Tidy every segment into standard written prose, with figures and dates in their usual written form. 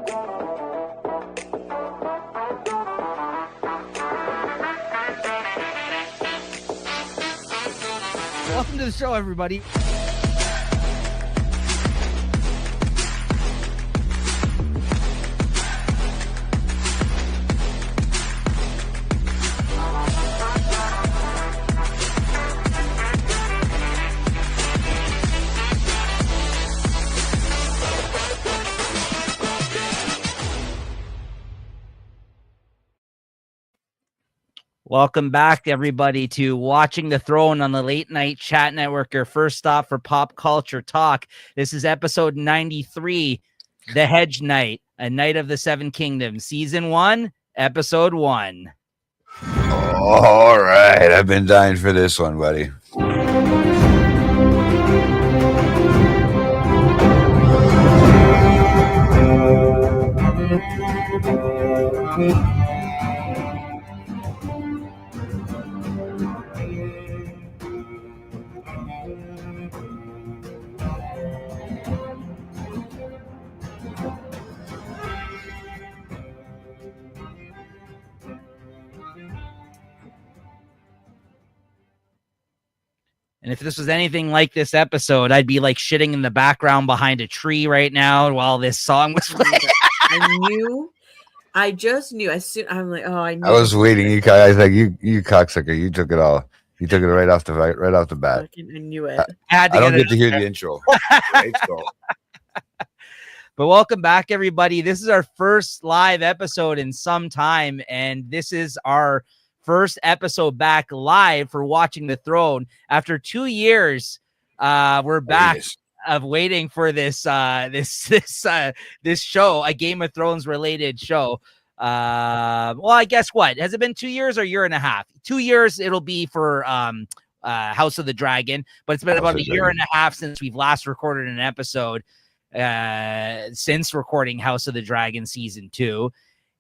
Welcome to the show, everybody. Welcome back, everybody, to Watching the Throne on the Late Night Chat Network, your first stop for pop culture talk. This is episode 93, The Hedge Night, A Night of the Seven Kingdoms, season 1, episode 1. All right. I've been dying for this one, buddy. And if this was anything like this episode, I'd be like shitting in the background behind a tree right now while this song was playing. I just knew. As soon I'm like, oh, I knew. I was waiting. I was like, you cocksucker. You took it all. You took it right off the bat. I knew it. I don't get to hear the intro. Right, so. But welcome back, everybody. This is our first live episode in some time, and this is our first episode back live for Watching the Throne. After 2 years, we're back of waiting for this show, a Game of Thrones related show. Well, I guess what? Has it been 2 years or a year and a half? 2 years it'll be for House of the Dragon, but it's been about a year and a half since we've last recorded an episode since recording House of the Dragon season 2.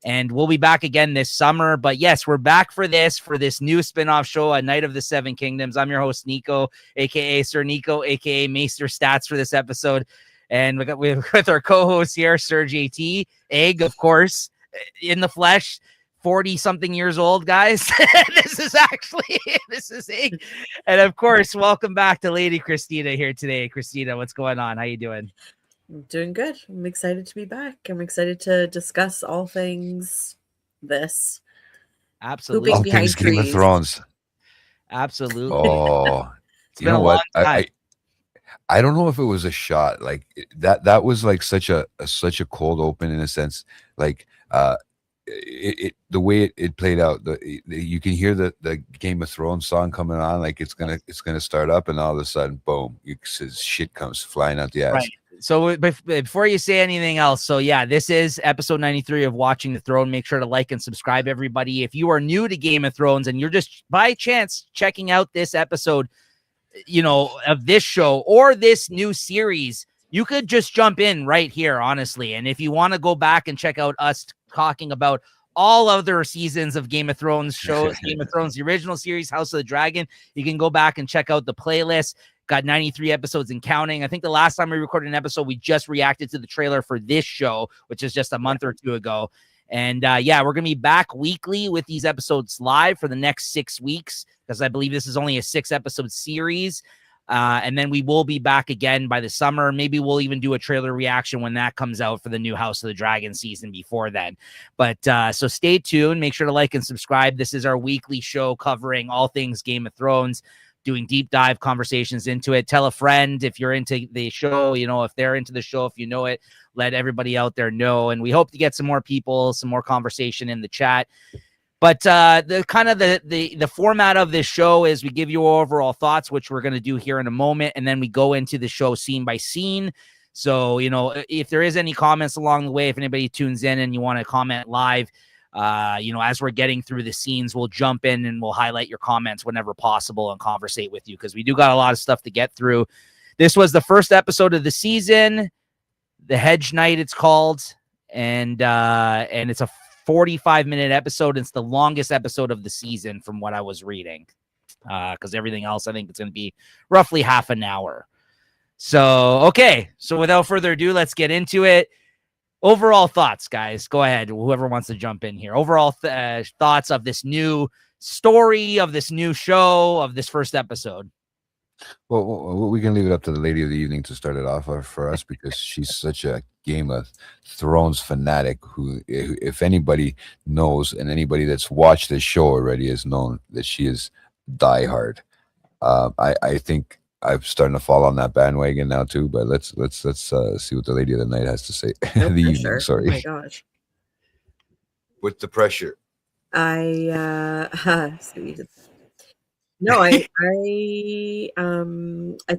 And we'll be back again this summer. But yes, we're back for this new spinoff show, A Night of the Seven Kingdoms. I'm your host, Nico, a.k.a. Sir Nico, a.k.a. Maester Stats for this episode. And we're with our co-host here, Sir JT, Egg, of course, in the flesh, 40-something years old, guys. This is Egg. And of course, welcome back to Lady Christina here today. Christina, what's going on? How you doing? I'm doing good. I'm excited to be back. I'm excited to discuss all things this. Absolutely. All things Game of Thrones. Absolutely. Oh, you know what? I don't know if it was a shot like that was like such a cold open in a sense, like the way it played out. You can hear the Game of Thrones song coming on, like it's gonna start up, and all of a sudden, boom! Shit comes flying out the ass. Right. So before you say anything else, so yeah, this is episode 93 of Watching the Throne. Make sure to like and subscribe, everybody. If you are new to Game of Thrones and you're just by chance checking out this episode, of this show or this new series, you could just jump in right here, honestly. And if you want to go back and check out us talking about all other seasons of Game of Thrones shows, Game of Thrones, the original series, House of the Dragon, you can go back and check out the playlist. Got 93 episodes and counting. I think the last time we recorded an episode, we just reacted to the trailer for this show, which is just a month or two ago. And yeah, we're going to be back weekly with these episodes live for the next 6 weeks, because I believe this is only a 6-episode series. And then we will be back again by the summer. Maybe we'll even do a trailer reaction when that comes out for the new House of the Dragon season before then. But so stay tuned. Make sure to like and subscribe. This is our weekly show covering all things Game of Thrones, doing deep dive conversations into it. Tell a friend if you're into the show, if they're into the show, if you know it, let everybody out there know. And we hope to get some more people, some more conversation in the chat. But the format of this show is we give you overall thoughts, which we're going to do here in a moment. And then we go into the show scene by scene. So, if there is any comments along the way, if anybody tunes in and you want to comment live, as we're getting through the scenes, we'll jump in and we'll highlight your comments whenever possible and conversate with you, because we do got a lot of stuff to get through. This was the first episode of the season, The Hedge Night, it's called, and it's a 45-minute episode. It's the longest episode of the season from what I was reading, because everything else, I think it's going to be roughly half an hour. So, okay. So without further ado, let's get into it. overall thoughts, guys. Go ahead. Whoever wants to jump in here. Overall thoughts of this new story, of this new show, of this first episode. Well, we can leave it up to the lady of the evening to start it off for us, because she's such a Game of Thrones fanatic who, if anybody knows, and anybody that's watched this show already has known, that she is diehard. I think I'm starting to fall on that bandwagon now too, but let's see what the lady of the night has to say. No The pressure. evening, sorry. Oh my gosh. With the pressure. No, I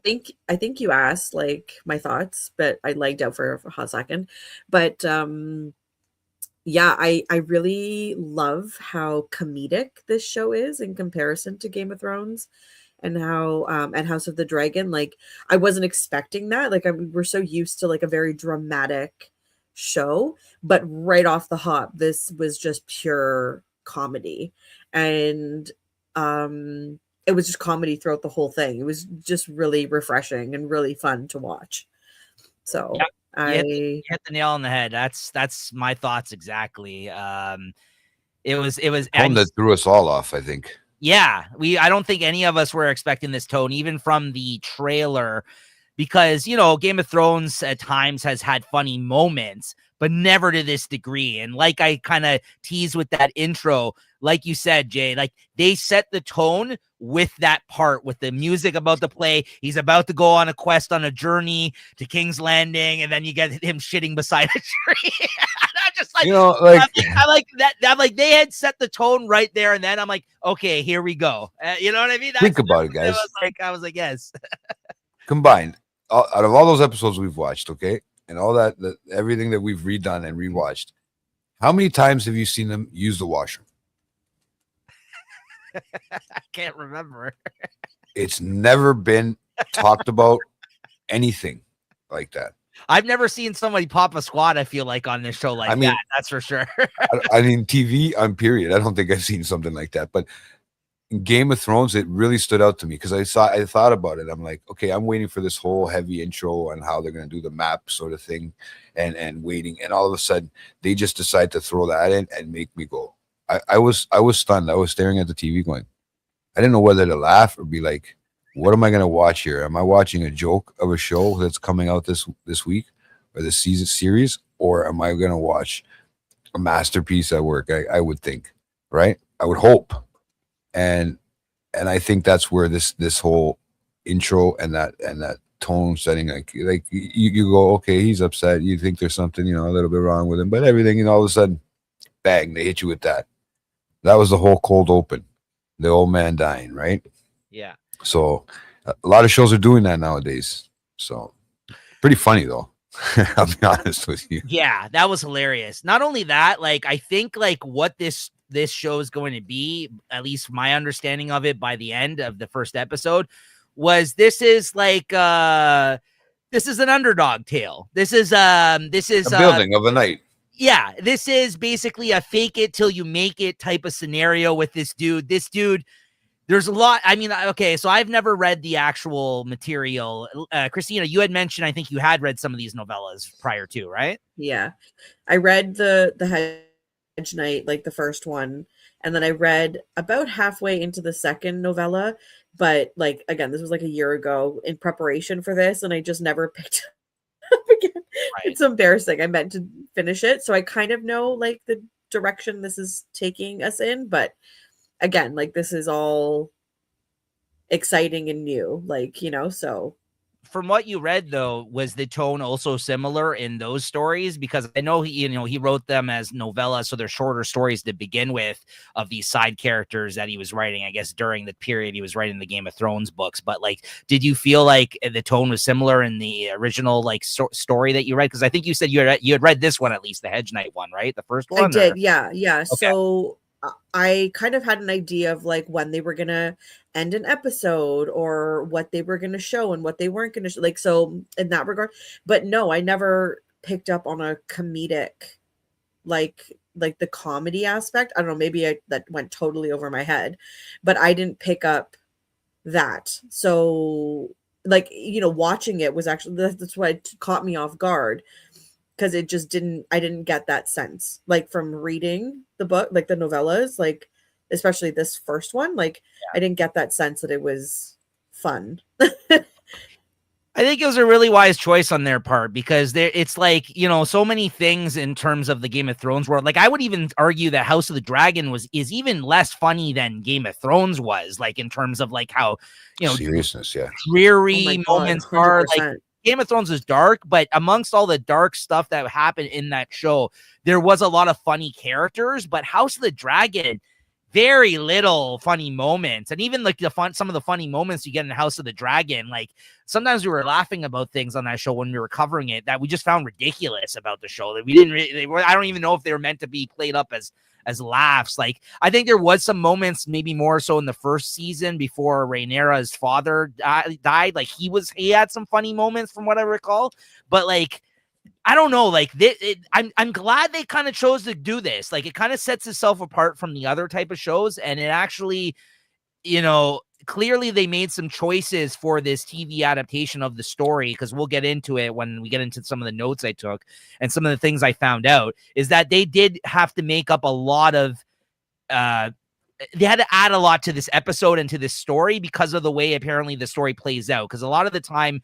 think you asked like my thoughts, but I lagged out for a hot second. But yeah, I really love how comedic this show is in comparison to Game of Thrones, and how and House of the Dragon. Like, I wasn't expecting that. Like, we're so used to like a very dramatic show, but right off the hop, this was just pure comedy. And it was just comedy throughout the whole thing. It was just really refreshing and really fun to watch. So yep. You hit the nail on the head. That's my thoughts exactly. It was Tone that threw us all off, I think. Yeah, I don't think any of us were expecting this tone, even from the trailer, because, you know, Game of Thrones at times has had funny moments, but never to this degree. And like I kind of teased with that intro, like you said, Jay, like they set the tone with that part, with the music about to play. He's about to go on a quest, on a journey to King's Landing, and then you get him shitting beside a tree. I'm just like, you know, like I like that. I'm like, they had set the tone right there, and then I'm like, okay, here we go. You know what I mean? Think about it, guys. I was like, yes. Combined, out of all those episodes we've watched, okay, and all that everything that we've redone and rewatched, how many times have you seen them use the washroom? I can't remember. It's never been talked about anything like that. I've never seen somebody pop a squat, I feel like, on this show like that. That's for sure. I mean, TV on period. I don't think I've seen something like that. But in Game of Thrones, it really stood out to me, because I thought about it. I'm like, okay, I'm waiting for this whole heavy intro and how they're going to do the map sort of thing, and waiting. And all of a sudden, they just decide to throw that in and make me go. I was stunned. I was staring at the TV going, I didn't know whether to laugh or be like, what am I going to watch here? Am I watching a joke of a show that's coming out this week, or this season series, or am I going to watch a masterpiece at work? I would think, right? I would hope. And I think that's where this whole intro and that tone setting, like you go, okay, he's upset. You think there's something, you know, a little bit wrong with him, but everything, and all of a sudden, bang, they hit you with that. That was the whole cold open, the old man dying, right? Yeah. So a lot of shows are doing that nowadays. So pretty funny though. I'll be honest with you. Yeah, that was hilarious. Not only that, like, I think like what this show is going to be, at least my understanding of it by the end of the first episode, was this is an underdog tale. This is a building of a night. Yeah, this is basically a fake it till you make it type of scenario with this dude. There's a lot. I mean, okay, so I've never read the actual material. Christina, you had mentioned, I think you had read some of these novellas prior to, right? Yeah. I read the Hedge Knight, like the first one, and then I read about halfway into the second novella, but like, again, this was like a year ago in preparation for this, and I just never picked up again. Right. It's embarrassing. I meant to finish it, so I kind of know like the direction this is taking us in, but again, like, this is all exciting and new, like, you know. So from what you read, though, was the tone also similar in those stories? Because I know he wrote them as novellas, so they're shorter stories to begin with, of these side characters that he was writing, I guess, during the period he was writing the Game of Thrones books. But like, did you feel like the tone was similar in the original like story that you read? Because I think you said you had read this one, at least the Hedge Knight one, right? The first one. I did, yeah. Okay. So I kind of had an idea of like when they were gonna end an episode, or what they were gonna show and what they weren't gonna show. Like, so in that regard, but no, I never picked up on a comedic, like the comedy aspect. I don't know, maybe that went totally over my head, but I didn't pick up that. So like, you know, watching it was actually, that's what caught me off guard. because it just I didn't get that sense, like from reading the book, like the novellas, like especially this first one, like I didn't get that sense that it was fun. I think it was a really wise choice on their part because it's like, you know, so many things in terms of the Game of Thrones world. Like I would even argue that House of the Dragon is even less funny than Game of Thrones was, like in terms of like how, you know, seriousness, dreary Oh moments God, are. Like 100%. Game of Thrones is dark, but amongst all the dark stuff that happened in that show, there was a lot of funny characters. But House of the Dragon, very little funny moments, and even like some of the funny moments you get in House of the Dragon, like sometimes we were laughing about things on that show when we were covering it that we just found ridiculous about the show that we didn't really, I don't even know if they were meant to be played up as laughs. Like I think there was some moments, maybe more so in the first season before Rhaenyra's father died. Like he had some funny moments from what I recall, but like I don't know, like I'm glad they kind of chose to do this. Like it kind of sets itself apart from the other type of shows, and it actually, you know, clearly they made some choices for this TV adaptation of the story, because we'll get into it when we get into some of the notes I took and some of the things I found out, is that they did have to make up a lot of they had to add a lot to this episode and to this story because of the way apparently the story plays out. Because a lot of the time,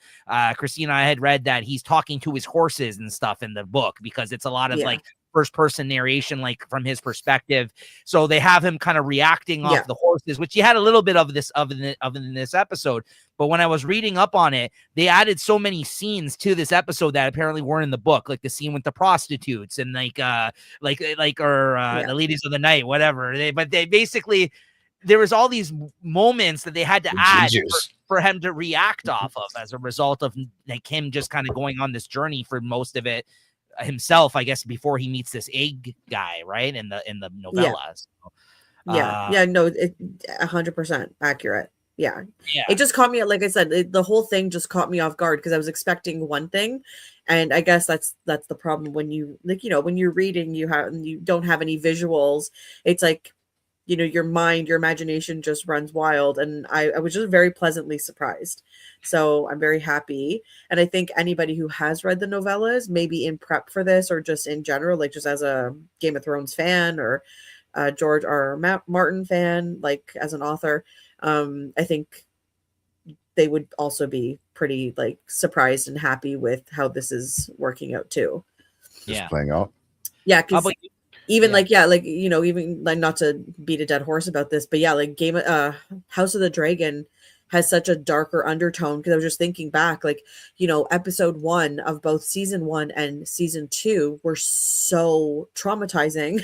Christina, I had read that he's talking to his horses and stuff in the book, because it's a lot of like first person narration, like from his perspective. So they have him kind of reacting off the horses, which you had a little bit of this of in this episode. But when I was reading up on it, they added so many scenes to this episode that apparently weren't in the book, like the scene with the prostitutes and the ladies of the night, whatever. But they basically, there was all these moments that they had to add for him to react off of as a result of like him just kind of going on this journey for most of it himself, I guess, before he meets this egg guy, right? In the novella. No, 100% accurate. Yeah. It just caught me, like I said, the whole thing just caught me off guard because I was expecting one thing, and I guess that's the problem when you, like, you know, when you're reading, you don't have any visuals. It's like, you know, your imagination just runs wild, and I was just very pleasantly surprised. So I'm very happy, and I think anybody who has read the novellas, maybe in prep for this or just in general, like just as a Game of Thrones fan or George R. Martin fan, like as an author, I think they would also be pretty like surprised and happy with how this is working out too. Just playing out. Yeah, because even like you know, even like, not to beat a dead horse about this, but yeah, like House of the Dragon has such a darker undertone, because I was just thinking back, like, you know, episode 1 of both season 1 and season 2 were so traumatizing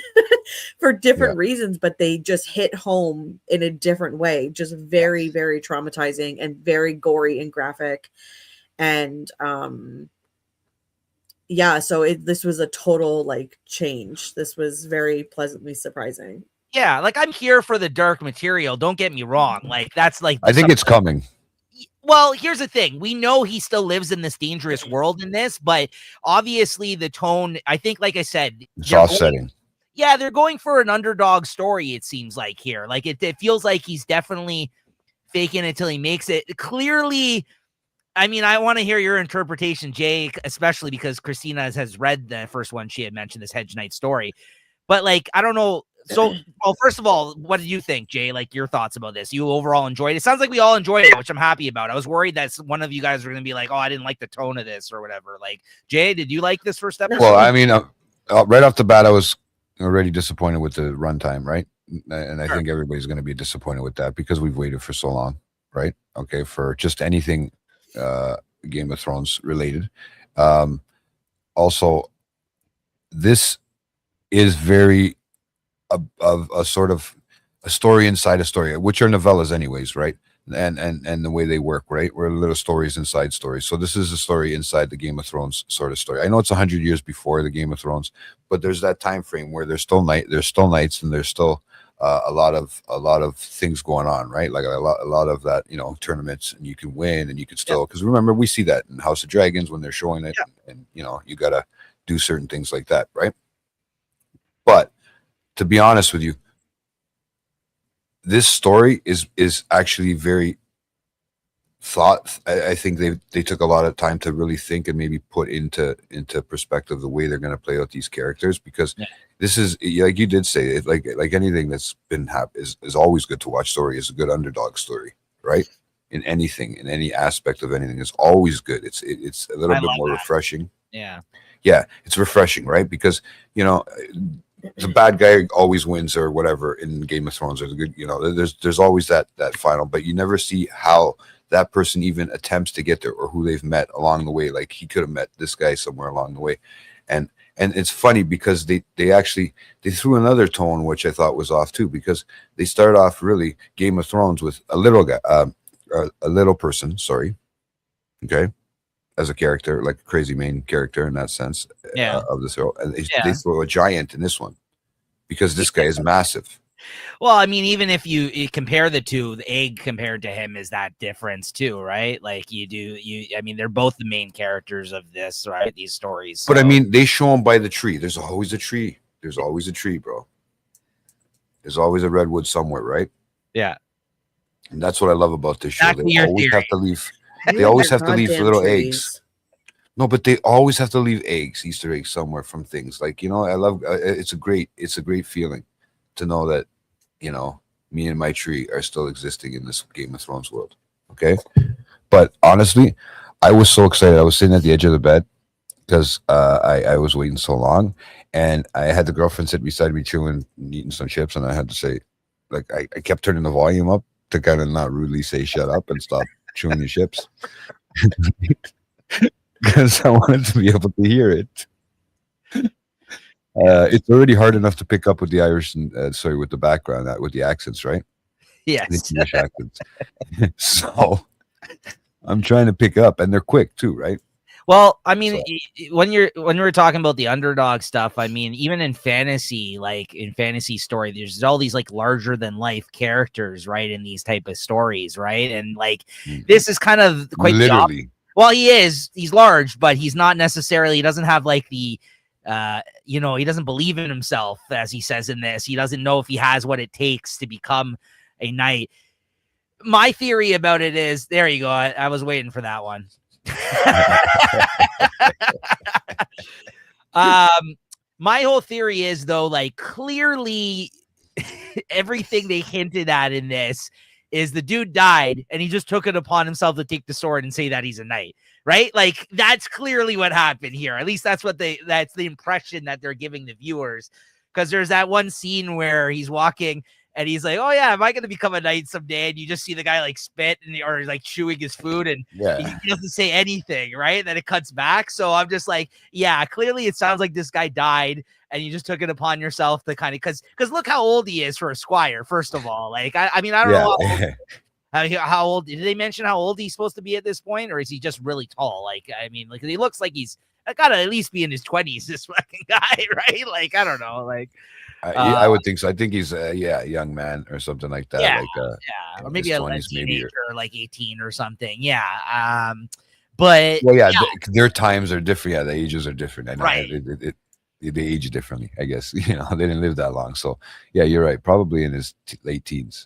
for different reasons, but they just hit home in a different way, just very, very traumatizing and very gory and graphic. And so this was a total like change. This was very pleasantly surprising. Yeah, like I'm here for the dark material. Don't get me wrong. Like that's like I think it's coming. Well, here's the thing. We know he still lives in this dangerous world in this, but obviously the tone, I think, like I said, it's offsetting. They're going for an underdog story, it seems like here. Like it feels like he's definitely faking it till he makes it. Clearly, I mean, I want to hear your interpretation, Jay, especially because Christina has read the first one. She had mentioned this Hedge Knight story. But like, I don't know. So, well, first of all, what did you think, Jay? Like your thoughts about this? You overall enjoyed it? It sounds like we all enjoyed it, which I'm happy about. I was worried that one of you guys were going to be like, "Oh, I didn't like the tone of this" or whatever. Like, Jay, did you like this first episode? Well, I mean, right off the bat, I was already disappointed with the runtime, right? And I think everybody's going to be disappointed with that because we've waited for so long, right? Okay, for just anything Game of Thrones related. Also, this is very of a sort of a story inside a story, which are novellas anyways, right? And the way they work, right? We're little stories inside stories. So this is a story inside the Game of Thrones sort of story. I know it's 100 years before the Game of Thrones, but there's that time frame where there's still nights, and there's still a lot of things going on, right? Like a lot of that, you know, tournaments, and you can win, and you can still, because remember, we see that in House of Dragons when they're showing it, and you know, you gotta do certain things like that, right? But to be honest with you, this story is actually very thought. I think they took a lot of time to really think and maybe put into perspective the way they're going to play out these characters, because this is, like you did say, like anything that's been is always good to watch. Story is a good underdog story, right? In anything, in any aspect of anything, is always good. It's a little bit more refreshing. Yeah, it's refreshing, right? Because the bad guy always wins or whatever in Game of Thrones, or the good, there's always that final, but you never see how that person even attempts to get there, or who they've met along the way. Like, he could have met this guy somewhere along the way. And it's funny because they threw another tone, which I thought was off too, because they start off really Game of Thrones with a little guy, a little person, sorry, okay, as a character, like a crazy main character in that sense, of this role. And they throw a giant in this one because this guy is massive. Well, I mean, even if you compare the two, the Egg compared to him is that difference too, right? Like I mean, they're both the main characters of this, right? These stories. So. But I mean, they show them by the tree. There's always a tree. There's always a tree, bro. There's always a redwood somewhere, right? Yeah. And that's what I love about this show. Exactly, they always have to leave. They always have to leave little eggs. No, but they always have to leave eggs, Easter eggs somewhere from things. Like, I love. It's a great feeling to know that, me and my tree are still existing in this Game of Thrones world. Okay, but honestly, I was so excited. I was sitting at the edge of the bed because I was waiting so long, and I had the girlfriend sit beside me chewing, eating some chips, and I had to say, like, I kept turning the volume up to kind of not rudely say shut up and stop chewing your chips, because I wanted to be able to hear it. It's already hard enough to pick up with the Irish and with the background, with the accents, right? Yes, the English accents. So I'm trying to pick up, and they're quick too, right? Well, I mean, when we're talking about the underdog stuff, I mean, even in fantasy, like in fantasy story, there's all these like larger than life characters, right? In these type of stories, right? And like this is kind of quite literally. Well, he's large, but he's not necessarily. He doesn't have like the. He doesn't believe in himself, as he says in this. He doesn't know if he has what it takes to become a knight. My theory about it is, there you go. I was waiting for that one. My whole theory is, though, like, clearly everything they hinted at in this is the dude died and he just took it upon himself to take the sword and say that he's a knight, right? Like, that's clearly what happened here. At least that's the impression that they're giving the viewers. Because there's that one scene where he's walking and he's like, oh yeah, am I going to become a knight someday? And you just see the guy like spit or like chewing his food, and he doesn't say anything, right? And then it cuts back. So I'm just like, yeah, clearly it sounds like this guy died and you just took it upon yourself to kind of, because look how old he is for a squire, first of all. Like, I mean, I don't know how old, did they mention how old he's supposed to be at this point? Or is he just really tall? Like, I mean, like, he looks like he's gotta at least be in his 20s, this fucking guy, right? Like, I don't know, like, I would think so. I think he's a young man or something like that. Yeah, like, or maybe a 20s, teenager, like 18 or something. Yeah. But their times are different. Yeah, the ages are different. I know. Right. They age differently, I guess. They didn't live that long. So yeah, you're right. Probably in his late teens.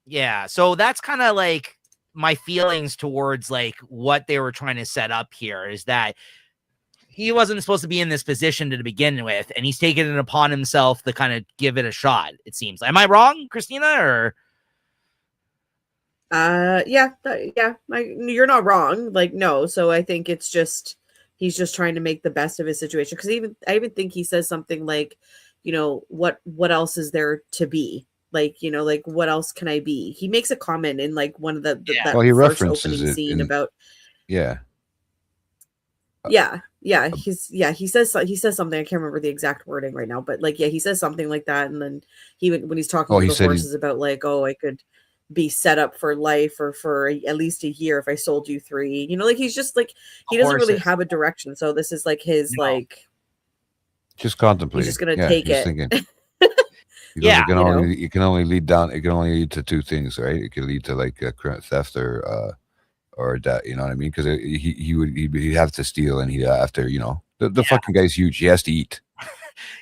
Yeah. So that's kind of like my feelings towards like what they were trying to set up here, is that he wasn't supposed to be in this position to begin with, and he's taken it upon himself to kind of give it a shot, it seems. Am I wrong, Christina? Or you're not wrong. Like, no. So I think it's just, he's just trying to make the best of his situation. Because I even think he says something like, what else is there to be? Like, like, what else can I be? He makes a comment in like one of that he first references opening scene about he says something. I can't remember the exact wording right now, but like, he says something like that. And then when he's talking to the horses about like, I could be set up for life or for at least a year if I sold you 3, like, he's just like, he doesn't really have a direction. So this is like his, like, just contemplating. He's just going to take it. Thinking. It can only lead to 2 things, right? It can lead to like current theft or that, you know what I mean? Because he'd have to steal, and he'd have to, the fucking guy's huge. He has to eat.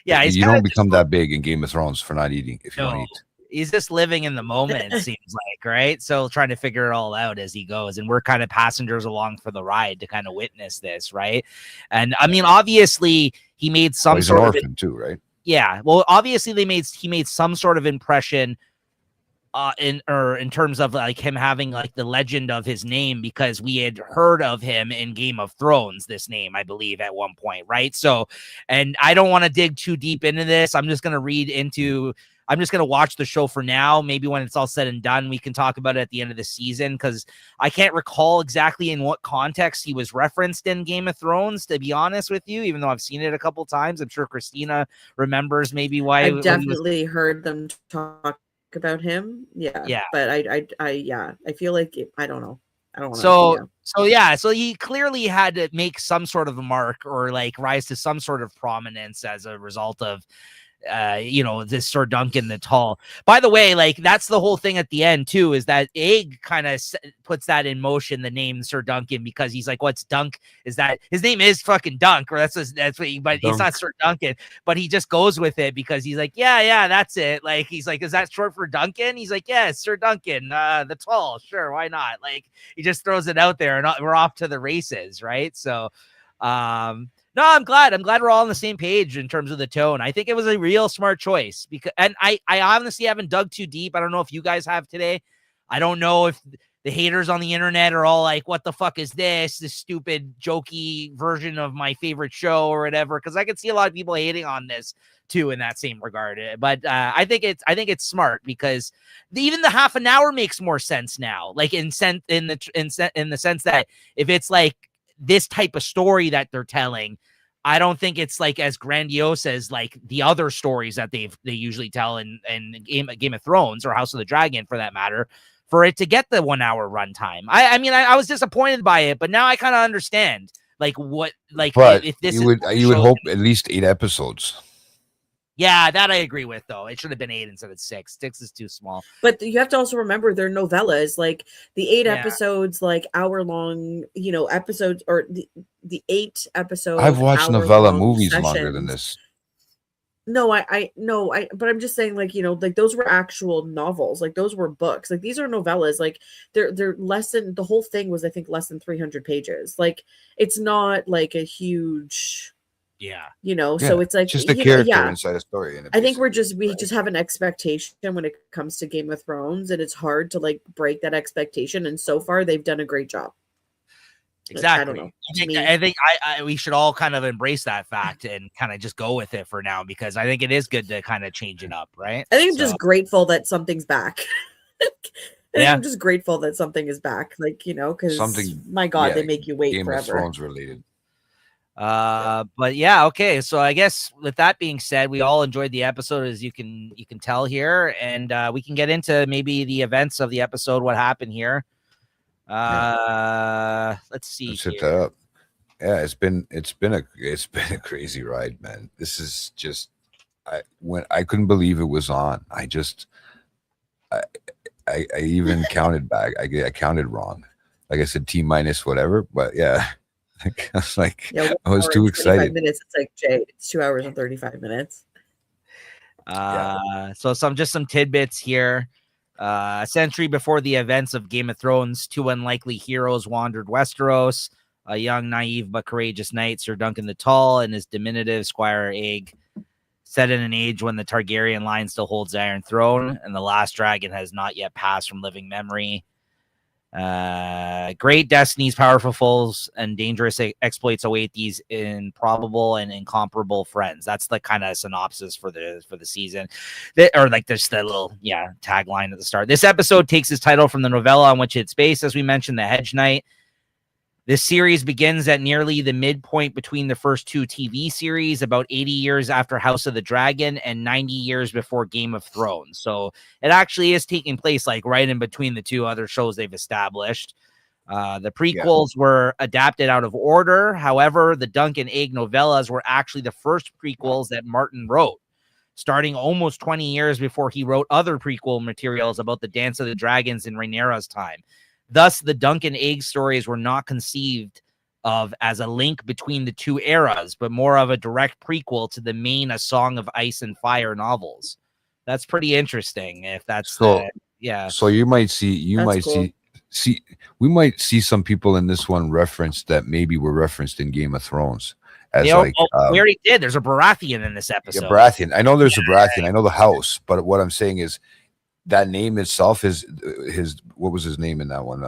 Yeah, you don't become that big in Game of Thrones for not eating if you don't eat. he's just living in the moment, it seems like, right? So trying to figure it all out as he goes. And we're kind of passengers along for the ride to kind of witness this, right? And I mean, obviously, he made some he's sort an of orphan too, right? Yeah. Well, obviously, he made some sort of impression in terms of like him having like the legend of his name, because we had heard of him in Game of Thrones, this name, I believe, at one point, right? So, and I don't want to dig too deep into this. I'm just going to watch the show for now. Maybe when it's all said and done, we can talk about it at the end of the season, because I can't recall exactly in what context he was referenced in Game of Thrones, to be honest with you, even though I've seen it a couple times. I'm sure Christina remembers maybe why. I've definitely heard them talk about him. Yeah. But I feel like I don't know. I don't want to. So he clearly had to make some sort of a mark or like rise to some sort of prominence as a result of this Sir Duncan the Tall. By the way, like that's the whole thing at the end too, is that Egg kind of puts that in motion, the name Sir Duncan, because he's like, what's Dunk? Is that his name is fucking Dunk, or that's what but it's not Sir Duncan, but he just goes with it because he's like, yeah, that's it. Like, he's like, is that short for Duncan? He's like, yeah, Sir Duncan, the Tall. Sure, why not? Like, he just throws it out there and we're off to the races, right? So, no, I'm glad we're all on the same page in terms of the tone. I think it was a real smart choice and I honestly haven't dug too deep. I don't know if you guys have today. I don't know if the haters on the internet are all like, what the fuck is this stupid jokey version of my favorite show or whatever. Cause I could see a lot of people hating on this too in that same regard. But I think it's smart because even the half an hour makes more sense now. Like in the sense that if it's like this type of story that they're telling, I don't think it's like as grandiose as like the other stories that they usually tell in Game of Thrones or House of the Dragon, for that matter, for it to get the 1 hour runtime. I mean, I was disappointed by it, but now I kind of understand like what, like, but if this you would hope at least 8 episodes. Yeah, that I agree with, though. It should have been 8 instead of 6. 6 is too small. But you have to also remember they're novellas. Like the 8 episodes, like hour-long, episodes, or the 8 episodes. I've watched novella movies longer than this. No, but I'm just saying, like, like those were actual novels. Like those were books. Like these are novellas. Like they're less than, the whole thing was, I think, less than 300 pages. Like it's not like a huge... so it's like just a character inside a story. I think we just have an expectation when it comes to Game of Thrones, and it's hard to like break that expectation. And so far, they've done a great job. Exactly. I don't know. I think we should all kind of embrace that fact and kind of just go with it for now, because I think it is good to kind of change it up, right? I think I'm just grateful that something's back. I'm just grateful that something is back. Like, because my God, they make you wait Game forever. Of Thrones related. But yeah, okay. So I guess with that being said, we all enjoyed the episode, as you can tell here, and we can get into maybe the events of the episode, what happened here. Let's see. Let's hit that up. Yeah, it's been a crazy ride, man. This is just I couldn't believe it was on. I even counted back. I counted wrong. Like I said, T- whatever, but yeah. I was like, I was too excited. Minutes. It's like, Jay, it's 2 hours and 35 minutes. So some tidbits here. A century before the events of Game of Thrones, 2 unlikely heroes wandered Westeros. A young, naive, but courageous knight, Sir Duncan the Tall, and his diminutive Squire Egg, set in an age when the Targaryen line still holds the Iron Throne, and the last dragon has not yet passed from living memory. Great destinies, powerful foes, and dangerous exploits await these improbable and incomparable friends. That's the kind of synopsis for the season, or like there's the little tagline at the start. This episode takes its title from the novella on which it's based, as we mentioned, the Hedge Knight. This series begins at nearly the midpoint between the first 2 TV series, about 80 years after House of the Dragon and 90 years before Game of Thrones. So it actually is taking place like right in between the 2 other shows they've established. The prequels were adapted out of order. However, the Duncan Egg novellas were actually the first prequels that Martin wrote, starting almost 20 years before he wrote other prequel materials about the Dance of the Dragons in Rhaenyra's time. Thus, the Duncan Egg stories were not conceived of as a link between the 2 eras, but more of a direct prequel to the main A Song of Ice and Fire novels. That's pretty interesting. If that's So yeah. So you might see That's cool. we might see some people in this one referenced that maybe were referenced in Game of Thrones as We like already did. There's a Baratheon in this yeah, episode. Baratheon. I know there's a Baratheon. I know the house, but what I'm saying is that name itself is his. What was his name in that one?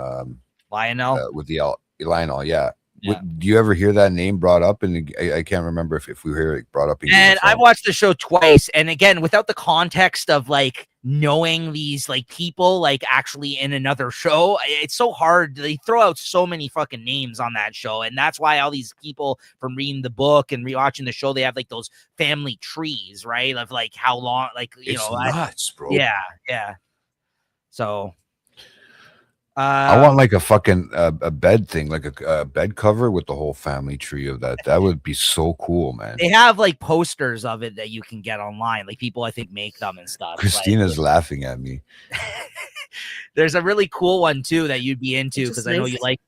Lionel With the Lionel. Yeah. Yeah. Do you ever hear that name brought up? And I can't remember if we hear it brought up in Game of And I've Thrones. watched the show twice, and again, without the context of like knowing these like people like actually in another show, it's so hard. They throw out so many fucking names on that show, and that's why all these people from reading the book and rewatching the show, they have like those family trees, right? Of like how long, like It's nuts, bro. yeah. So I want like a fucking a bed thing, like a bed cover with the whole family tree of that. That would be so cool, man. they have like posters of it that you can get online. Like people, I think, make them and stuff. Christina's laughing at me. There's a really cool one too that you'd be into because I know nice. you like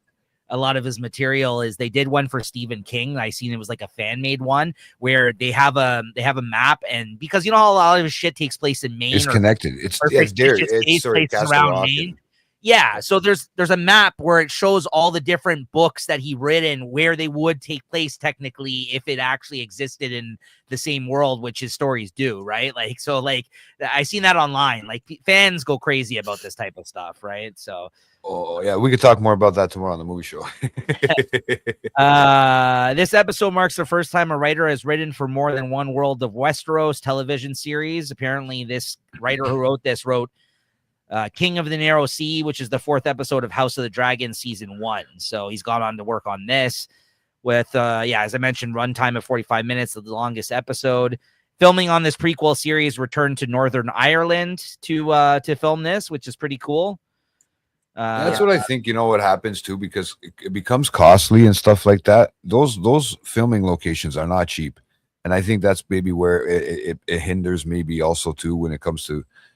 a lot of his material. Is they did one for Stephen King. I seen it was like a fan made one where they have a map, and because you know how a lot of his shit takes place in Maine, It's connected. It's around Maine. Yeah, so there's a map where it shows all the different books that he written, where they would take place technically if it actually existed in the same world, which his stories do, right? Like, so like I seen that online. Like fans go crazy about this type of stuff, right? So Oh yeah, we could talk more about that tomorrow on the movie show. This episode marks the first time a writer has written for more than one World of Westeros television series. Apparently, this writer who wrote this wrote King of the Narrow Sea, which is the 4th episode of House of the Dragon season 1. So he's gone on to work on this with, as I mentioned, runtime of 45 minutes, the longest episode. Filming on this prequel series returned to Northern Ireland to film this, which is pretty cool. That's what I think. You know what happens too, because it becomes costly and stuff like that. Those filming locations are not cheap, and I think that's maybe where it hinders maybe also too when it comes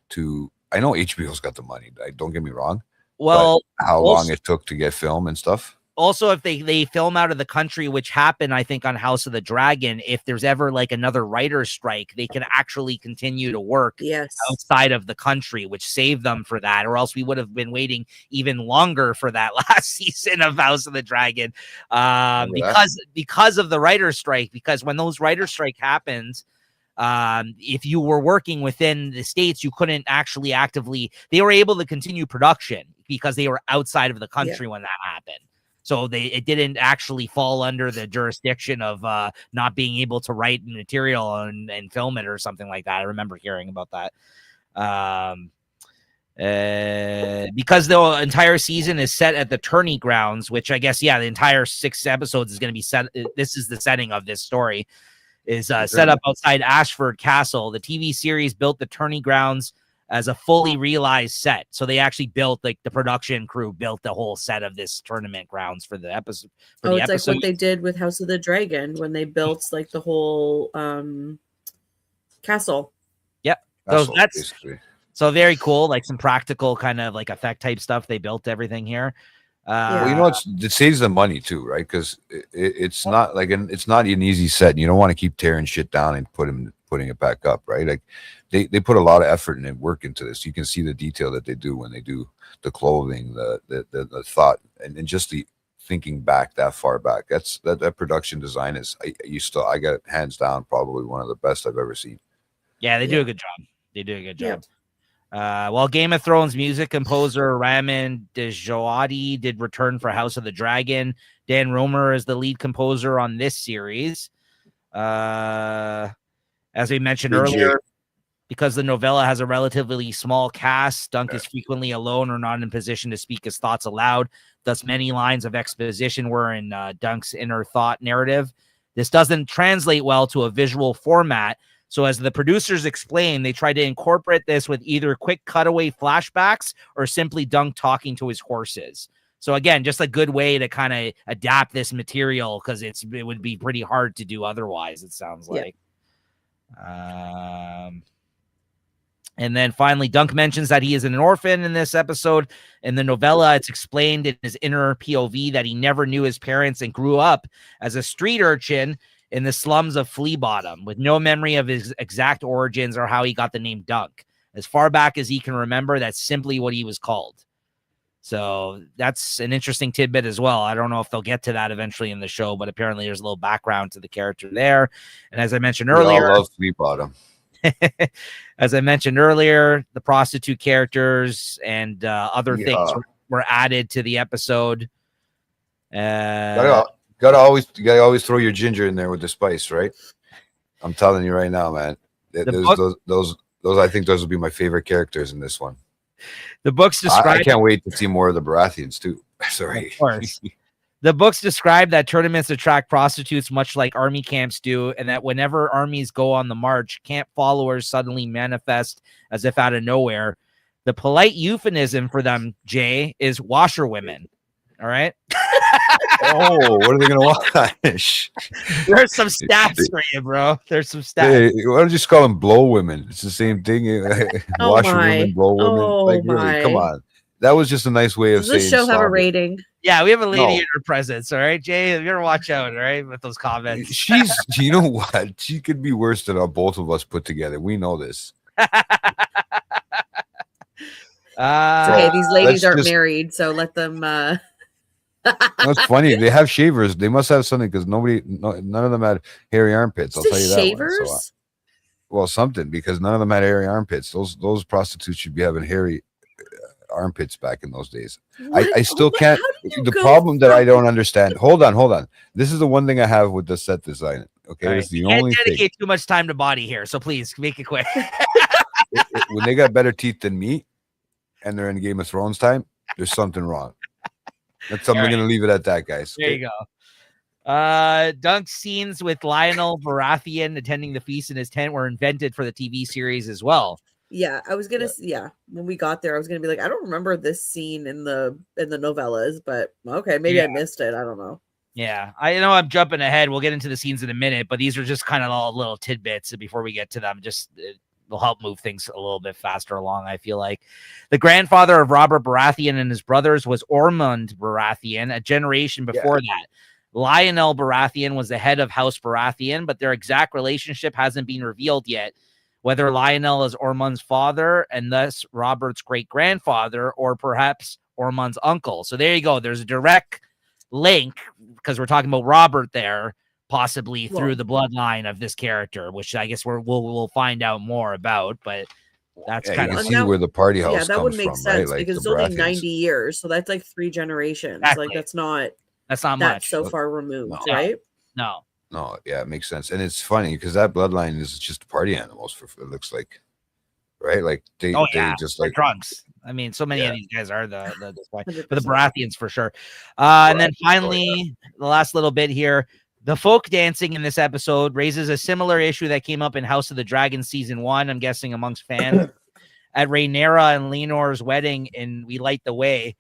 to. I know HBO's got the money. Don't get me wrong. Well, how long it took to get film and stuff. Also, if they film out of the country, which happened, I think, on House of the Dragon, if there's ever like another writer's strike, they can actually continue to work outside of the country, which saved them for that. Or else we would have been waiting even longer for that last season of House of the Dragon, because of the writer's strike. Because when those writer's strike happens, if you were working within the States, you couldn't actually they were able to continue production because they were outside of the country when that happened. So it didn't actually fall under the jurisdiction of not being able to write material and film it or something like that. I remember hearing about that. Because the entire season is set at the tourney grounds, which I guess, the entire 6 episodes is going to be set. This is the setting of this story. Is set up outside Ashford Castle. The TV series built the tourney grounds as a fully realized set. So they actually built, like, the production crew built the whole set of this tournament grounds for the episode. It's like what they did with House of the Dragon when they built like the whole castle. Yep. So that's basically. So very cool, like some practical kind of like effect type stuff. They built everything here. Well, you know, it saves them money too, right? Because it's not like it's not an easy set, and you don't want to keep tearing shit down and putting it back up, right? Like they put a lot of effort and work into this. You can see the detail that they do when they do the clothing, the thought, and just the thinking back that far back. That production design is I got it hands down probably one of the best I've ever seen. Yeah, they do a good job. They do a good job. While Game of Thrones music composer Ramin Djawadi did return for House of the Dragon, Dan Romer is the lead composer on this series. As we mentioned earlier, because the novella has a relatively small cast, Dunk is frequently alone or not in position to speak his thoughts aloud. Thus, many lines of exposition were in Dunk's inner thought narrative. This doesn't translate well to a visual format. So as the producers explain, they try to incorporate this with either quick cutaway flashbacks or simply Dunk talking to his horses. So again, just a good way to kind of adapt this material because it would be pretty hard to do otherwise, it sounds like. And then finally, Dunk mentions that he is an orphan in this episode. In the novella, it's explained in his inner POV that he never knew his parents and grew up as a street urchin in the slums of Flea Bottom, with no memory of his exact origins or how he got the name Dunk. As far back as he can remember, that's simply what he was called. So that's an interesting tidbit as well. I don't know if they'll get to that eventually in the show, but apparently there's a little background to the character there. And as I mentioned earlier, I love Flea Bottom. As I mentioned earlier, the prostitute characters and other things were added to the episode. You gotta always throw your ginger in there with the spice, right? I'm telling you right now, man. Those I think those will be my favorite characters in this one. The books describe. I can't wait to see more of the Baratheons too. Sorry. Of course. The books describe that tournaments attract prostitutes much like army camps do, and that whenever armies go on the march, camp followers suddenly manifest as if out of nowhere. The polite euphemism for them, Jay, is washerwomen. All right. Oh, what are they going to watch? There's some stats for you, bro. There's some stats. Hey, why don't you just call them blow women? It's the same thing. Washerwomen, blow women. Really, come on. That was just a nice way of saying. Does this show have a rating? Yeah, we have a lady in her presence. All right, Jay, you better watch out. All right, with those comments. She's, you know what? She could be worse than both of us put together. We know this. Okay, these ladies aren't married, so let them. That's funny. They have shavers. They must have something because none of them had hairy armpits. I'll tell you that. Shavers? Well, something, because none of them had hairy armpits. Those prostitutes should be having hairy armpits back in those days. I still can't. The problem that I don't understand. Hold on. This is the one thing I have with the set design. Okay, right. It's the you only can't dedicate thing. too much time to body here, so please make it quick. When they got better teeth than me, and they're in Game of Thrones time, there's something wrong. I'm going to leave it at that, guys. There you go. Dunk's scenes with Lionel Baratheon attending the feast in his tent were invented for the TV series as well. Yeah, I was gonna. Yeah, when we got there, I was gonna be like, I don't remember this scene in the novellas, but okay, maybe I missed it. I don't know. Yeah, I know I'm jumping ahead. We'll get into the scenes in a minute, but these are just kind of all little tidbits before we get to them. Just will help move things a little bit faster along, I feel like. The grandfather of Robert Baratheon and his brothers was Ormond Baratheon, a generation before that. Lionel Baratheon was the head of House Baratheon, but their exact relationship hasn't been revealed yet. Whether Lionel is Ormond's father and thus Robert's great-grandfather, or perhaps Ormond's uncle. So there you go. There's a direct link, because we're talking about Robert there, possibly through the bloodline of this character, which I guess we'll find out more about. But that's kind of see where the party house. Yeah, that would make from, sense, right? because it's only 90 years, so that's like 3 generations. Exactly. Like that's not much. So far removed, right? No, yeah, it makes sense. And it's funny because that bloodline is just party animals, for it looks like, right? Like they just like drunks. I mean, so many of these guys are the but the Baratheons for sure. And then finally, the last little bit here, the folk dancing in this episode raises a similar issue that came up in House of the Dragon season 1. I'm guessing amongst fans at Rhaenyra and Leonor's wedding in We Light the Way.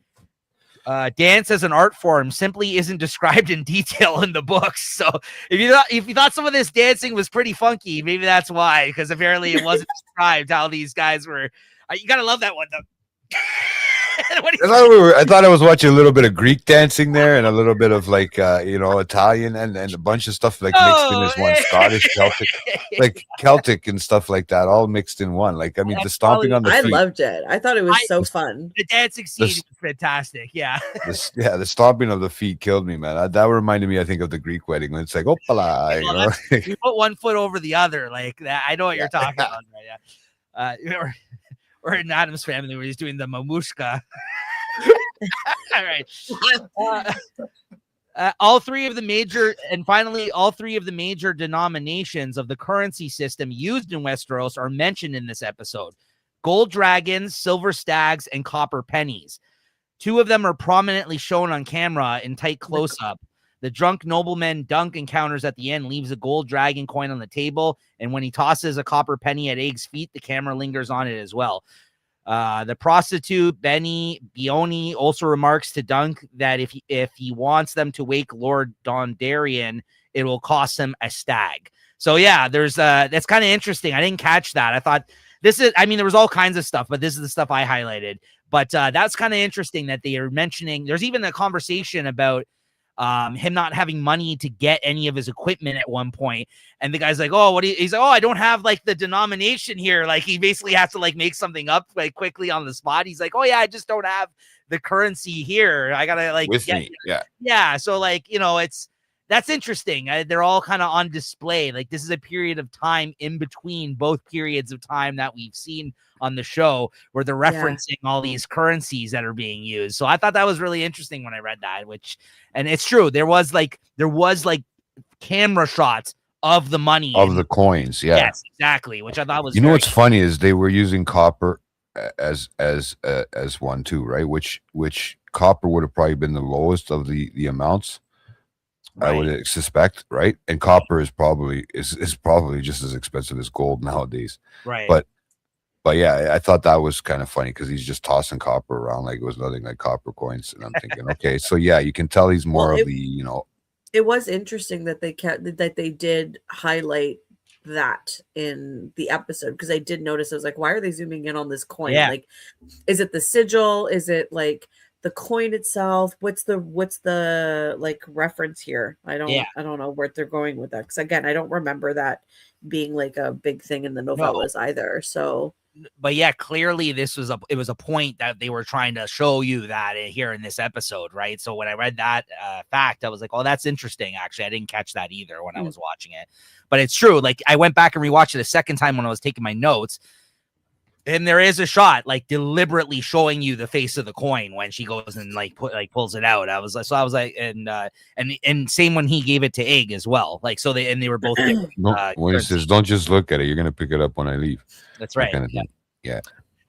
Dance as an art form simply isn't described in detail in the books. So if you thought some of this dancing was pretty funky, maybe that's why, because apparently it wasn't described how these guys were. You gotta love that one though. I thought I was watching a little bit of Greek dancing there and a little bit of like Italian and a bunch of stuff like mixed in as one. Scottish, Celtic, like Celtic and stuff like that, all mixed in one. Like, I mean, the stomping on the feet. I loved it. I thought it was so fun. The dancing scene was fantastic. Yeah. The stomping of the feet killed me, man. That reminded me, I think, of the Greek wedding when it's like, opala, you put one foot over the other like that. I know what you're talking about. Right? Yeah. Or in Adam's Family where he's doing the mamushka. All right. All three of the major denominations of the currency system used in Westeros are mentioned in this episode. Gold dragons, silver stags, and copper pennies. 2 of them are prominently shown on camera in tight close-up. The drunk nobleman Dunk encounters at the end leaves a gold dragon coin on the table, and when he tosses a copper penny at Aeg's feet, the camera lingers on it as well. The prostitute Beoni also remarks to Dunk that if he wants them to wake Lord Dondarrion, it will cost him a stag. So yeah, there's that's kind of interesting. I didn't catch that. I thought there was all kinds of stuff, but this is the stuff I highlighted. But that's kind of interesting that they are mentioning. There's even a conversation about him not having money to get any of his equipment at one point. And the guy's like, oh, he's like, oh, I don't have like the denomination here. Like he basically has to like make something up like quickly on the spot. He's like, oh yeah, I just don't have the currency here. I gotta like with me. Yeah. So like, that's interesting. They're all kind of on display. Like this is a period of time in between both periods of time that we've seen on the show where they're referencing all these currencies that are being used. So I thought that was really interesting when I read that, and it's true. There was like camera shots of the money of the coins. Yeah. Yes, exactly. Which I thought was, what's funny is they were using copper as one too, right? Which copper would have probably been the lowest of the amounts. Right. I would suspect, right? And copper is probably just as expensive as gold nowadays. Right. But yeah, I thought that was kind of funny because he's just tossing copper around like it was nothing, like copper coins. And I'm thinking, okay, so yeah, you can tell he's more of the, It was interesting that they did highlight that in the episode, because I did notice, I was like, why are they zooming in on this coin? Yeah. Like, is it the sigil? Is it like the coin itself? What's the like reference here? I don't know where they're going with that, because again, I don't remember that being like a big thing in the novellas either. So, but yeah, clearly it was a point that they were trying to show you that here in this episode, right? So when I read that fact, I was like, oh, that's interesting. Actually, I didn't catch that either when I was watching it, but it's true. Like I went back and rewatched it a second time when I was taking my notes, and there is a shot like deliberately showing you the face of the coin when she goes and pulls it out. I was like, and same when he gave it to Egg as well. Like, so they were both. When he says, "Don't just look at it, you're gonna pick it up when I leave." That's right. Kind of yeah.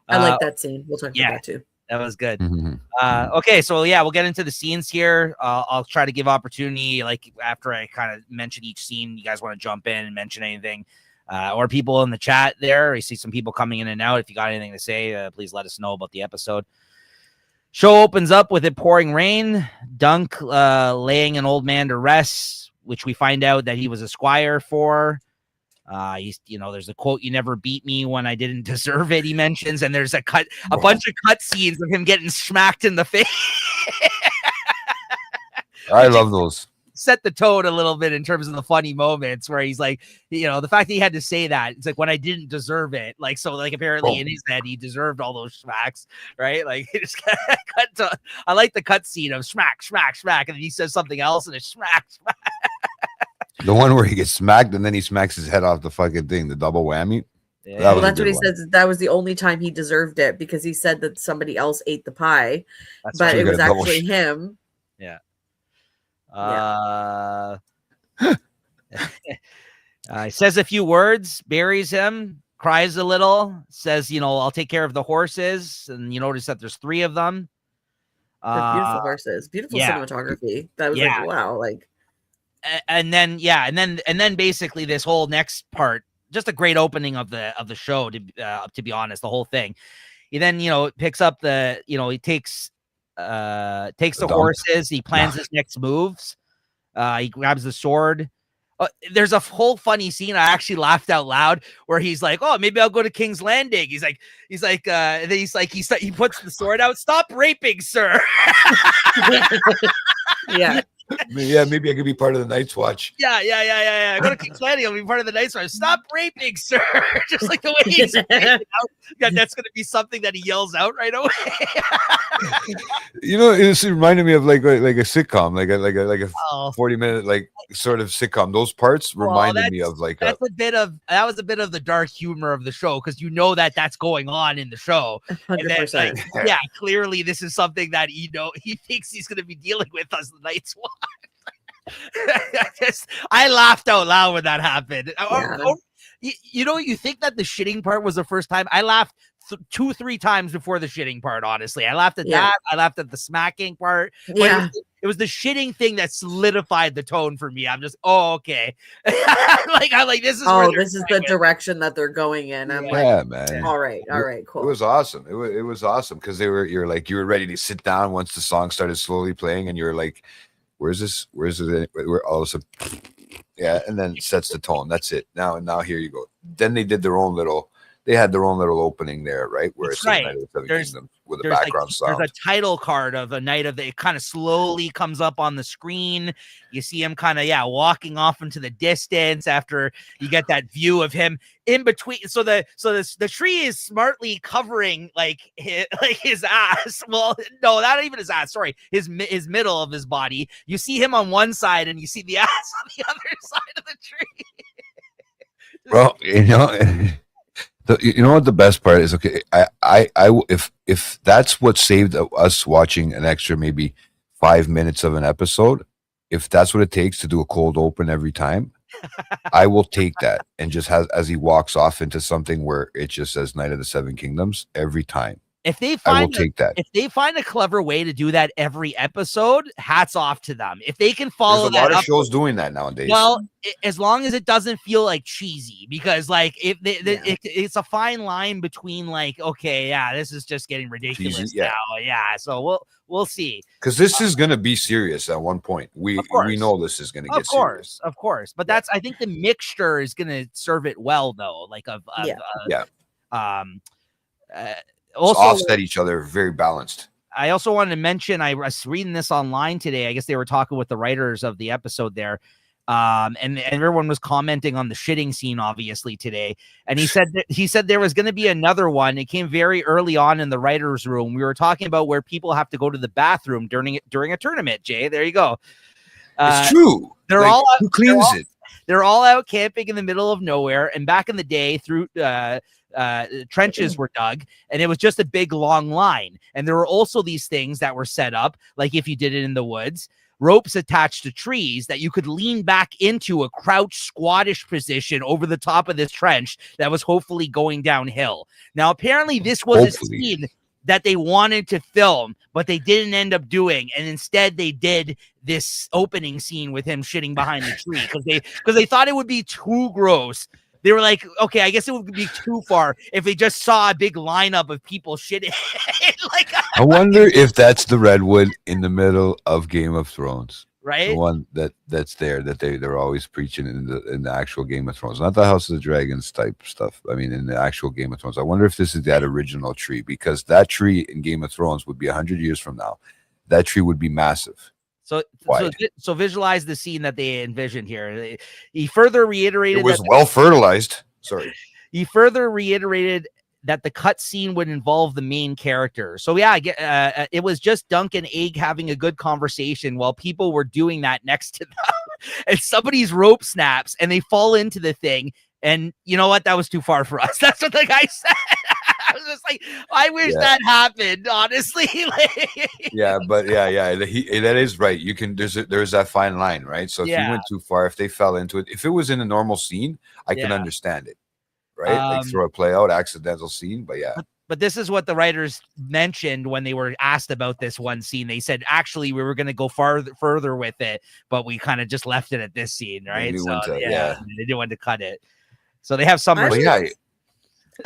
I like that scene. We'll talk about that too. That was good. Mm-hmm. Okay, so yeah, we'll get into the scenes here. I'll try to give opportunity, like after I kind of mention each scene, you guys want to jump in and mention anything, or people in the chat there. I see some people coming in and out. If you got anything to say, please let us know about the episode. Show opens up with it pouring rain. Dunk laying an old man to rest, which we find out that he was a squire for. There's a quote, "You never beat me when I didn't deserve it," he mentions, and there's a bunch of cut scenes of him getting smacked in the face. I love those. Set the tone a little bit in terms of the funny moments where he's like, the fact that he had to say that, it's like, when I didn't deserve it, like, so like apparently in his head he deserved all those smacks, right? Like he just I like the cut scene of smack, smack, smack, and then he says something else and it's smack, smack. The one where he gets smacked and then he smacks his head off the fucking thing, the double whammy. Yeah. That's what he says. That was the only time he deserved it, because he said that somebody else ate the pie, but right. It was actually him. Yeah. He says a few words, buries him, cries a little, says, I'll take care of the horses. And you notice that there's 3 of them. They're beautiful horses, beautiful cinematography. That was like, wow. Like, and then basically this whole next part, just a great opening of the show, to be honest, the whole thing. He then, picks up he takes the horses. He plans his next moves. He grabs the sword. There's a whole funny scene. I actually laughed out loud where he's like, "Oh, maybe I'll go to King's Landing." He's like, and then he puts the sword out. "Stop raping, sir." Yeah. Yeah, maybe I could be part of the Night's Watch. Yeah. Go to King's Landing. I'll be part of the Night's Watch. "Stop raping, sir." Just like the way he's that's going to be something that he yells out right away. It reminded me of like a sitcom, like a 40-minute like sort of sitcom. Those parts reminded me of like that was a bit of the dark humor of the show, because that's going on in the show. 100%. Yeah, clearly this is something that he thinks he's going to be dealing with as the Night's Watch. I laughed out loud when that happened. Yeah. You think that the shitting part was the first time? I laughed 2-3 times before the shitting part. Honestly, I laughed at that. I laughed at the smacking part. Yeah, it was the shitting thing that solidified the tone for me. I'm just, okay. I'm like, this is the direction that they're going in. I'm man. All right, cool. It was awesome. It was awesome because you were ready to sit down once the song started slowly playing, and you were like, where's this? Where's it? Where all of a sudden, and then it sets the tone. That's it. Now here you go. Then they did their own little they had their own little opening there, right? Where That's it's right. Night of the Seven There's- Kingdoms with a There's background sound. There's a title card of a Night of the. It kind of slowly comes up on the screen. You see him kind of walking off into the distance after you get that view of him in between. So the tree is smartly covering like his ass. Well, no, not even his ass. Sorry, his middle of his body. You see him on one side, and you see the ass on the other side of the tree. Well, you know what the best part is? Okay, if that's what saved us watching an extra maybe 5 minutes of an episode, if that's what it takes to do a cold open every time, I will take that. And just as he walks off into something where it just says Night of the Seven Kingdoms every time. If they I will take that. If they find a clever way to do that every episode, hats off to them. If they can follow There's a lot of shows doing that nowadays. Well, as long as it doesn't feel like cheesy, because like if it's a fine line between like, okay, yeah, this is just getting ridiculous cheesy, now. Yeah, so we'll see. Because this is going to be serious at one point. We know this is going to get serious. Of course. But that's I think the mixture is going to serve it well though. Like also offset each other, very balanced. I also wanted to mention, I was reading this online today. I guess they were talking with the writers of the episode there. And everyone was commenting on the shitting scene, obviously, today. And he said there was going to be another one. It came very early on in the writer's room. We were talking about where people have to go to the bathroom during a tournament, Jay. There you go. It's true. They're all who cleans it? They're all out camping in the middle of nowhere. And back in the day, through trenches were dug, and it was just a big long line. And there were also these things that were set up, like if you did it in the woods, ropes attached to trees that you could lean back into a crouched squattish position over the top of this trench that was hopefully going downhill. Now, apparently this was a scene that they wanted to film, but they didn't end up doing. And instead they did this opening scene with him shitting behind the tree because they thought it would be too gross. They were like, okay, I guess it would be too far if they just saw a big lineup of people shitting. I wonder if that's the redwood in the middle of Game of Thrones, right? The one that's there that they're always preaching in the actual Game of Thrones, not the House of the Dragons type stuff. I mean, in the actual Game of Thrones. I wonder if this is that original tree, because that tree in Game of Thrones would be 100 years from now. That tree would be massive. So visualize the scene that they envisioned here. He further reiterated it was well fertilized. Sorry. He further reiterated that the cut scene would involve the main character. So yeah, it was just Dunk and Egg having a good conversation while people were doing that next to them. And somebody's rope snaps and they fall into the thing. And you know what? That was too far for us. That's what the guy said. I was just like, I wish that happened, honestly. Yeah, but that is right. You can there's that fine line, right? So if you went too far, if they fell into it, if it was in a normal scene, I can understand it, right? Like throw a play out, accidental scene, but yeah. But this is what the writers mentioned when they were asked about this one scene. They said, actually, we were going to go further with it, but we kind of just left it at this scene, right? So they didn't want to cut it. So they have some.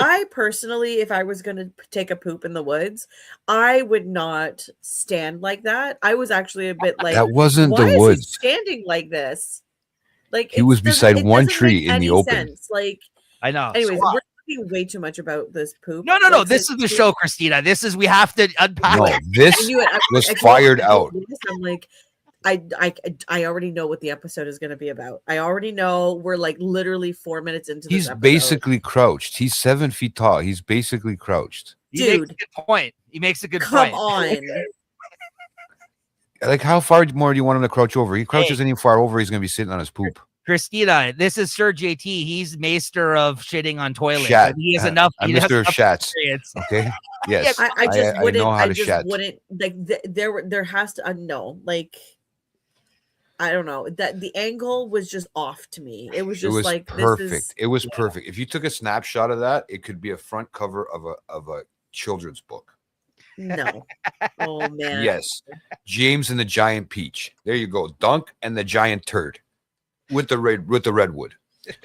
I personally, if I was going to take a poop in the woods, I would not stand like that. I was actually a bit like, that wasn't why the woods. Is he standing like this? Like he was beside one tree in the open. Sense. Like, I know. Anyways, we're talking way too much about this poop. No. This is the show, Christina. We have to unpack. No, this was fired out. I'm like, I already know what the episode is going to be about. I already know we're like literally 4 minutes into this He's episode. basically crouched. He's 7 feet tall. He's basically crouched. Dude, he makes a good point. Come on. Like, how far more do you want him to crouch over? He crouches any far over, he's going to be sitting on his poop. Christina, this is Sir JT. He's maester of shitting on toilets. Shat. He has enough. I'm Mr. Shats. Okay. Yes. I just wouldn't. know how I to just shat. wouldn't like. There has to no like. I don't know that the angle was just off to me. It was just like perfect. It was perfect. If you took a snapshot of that, it could be a front cover of a children's book. No. Oh man. Yes. James and the Giant Peach. There you go. Dunk and the Giant Turd with the redwood.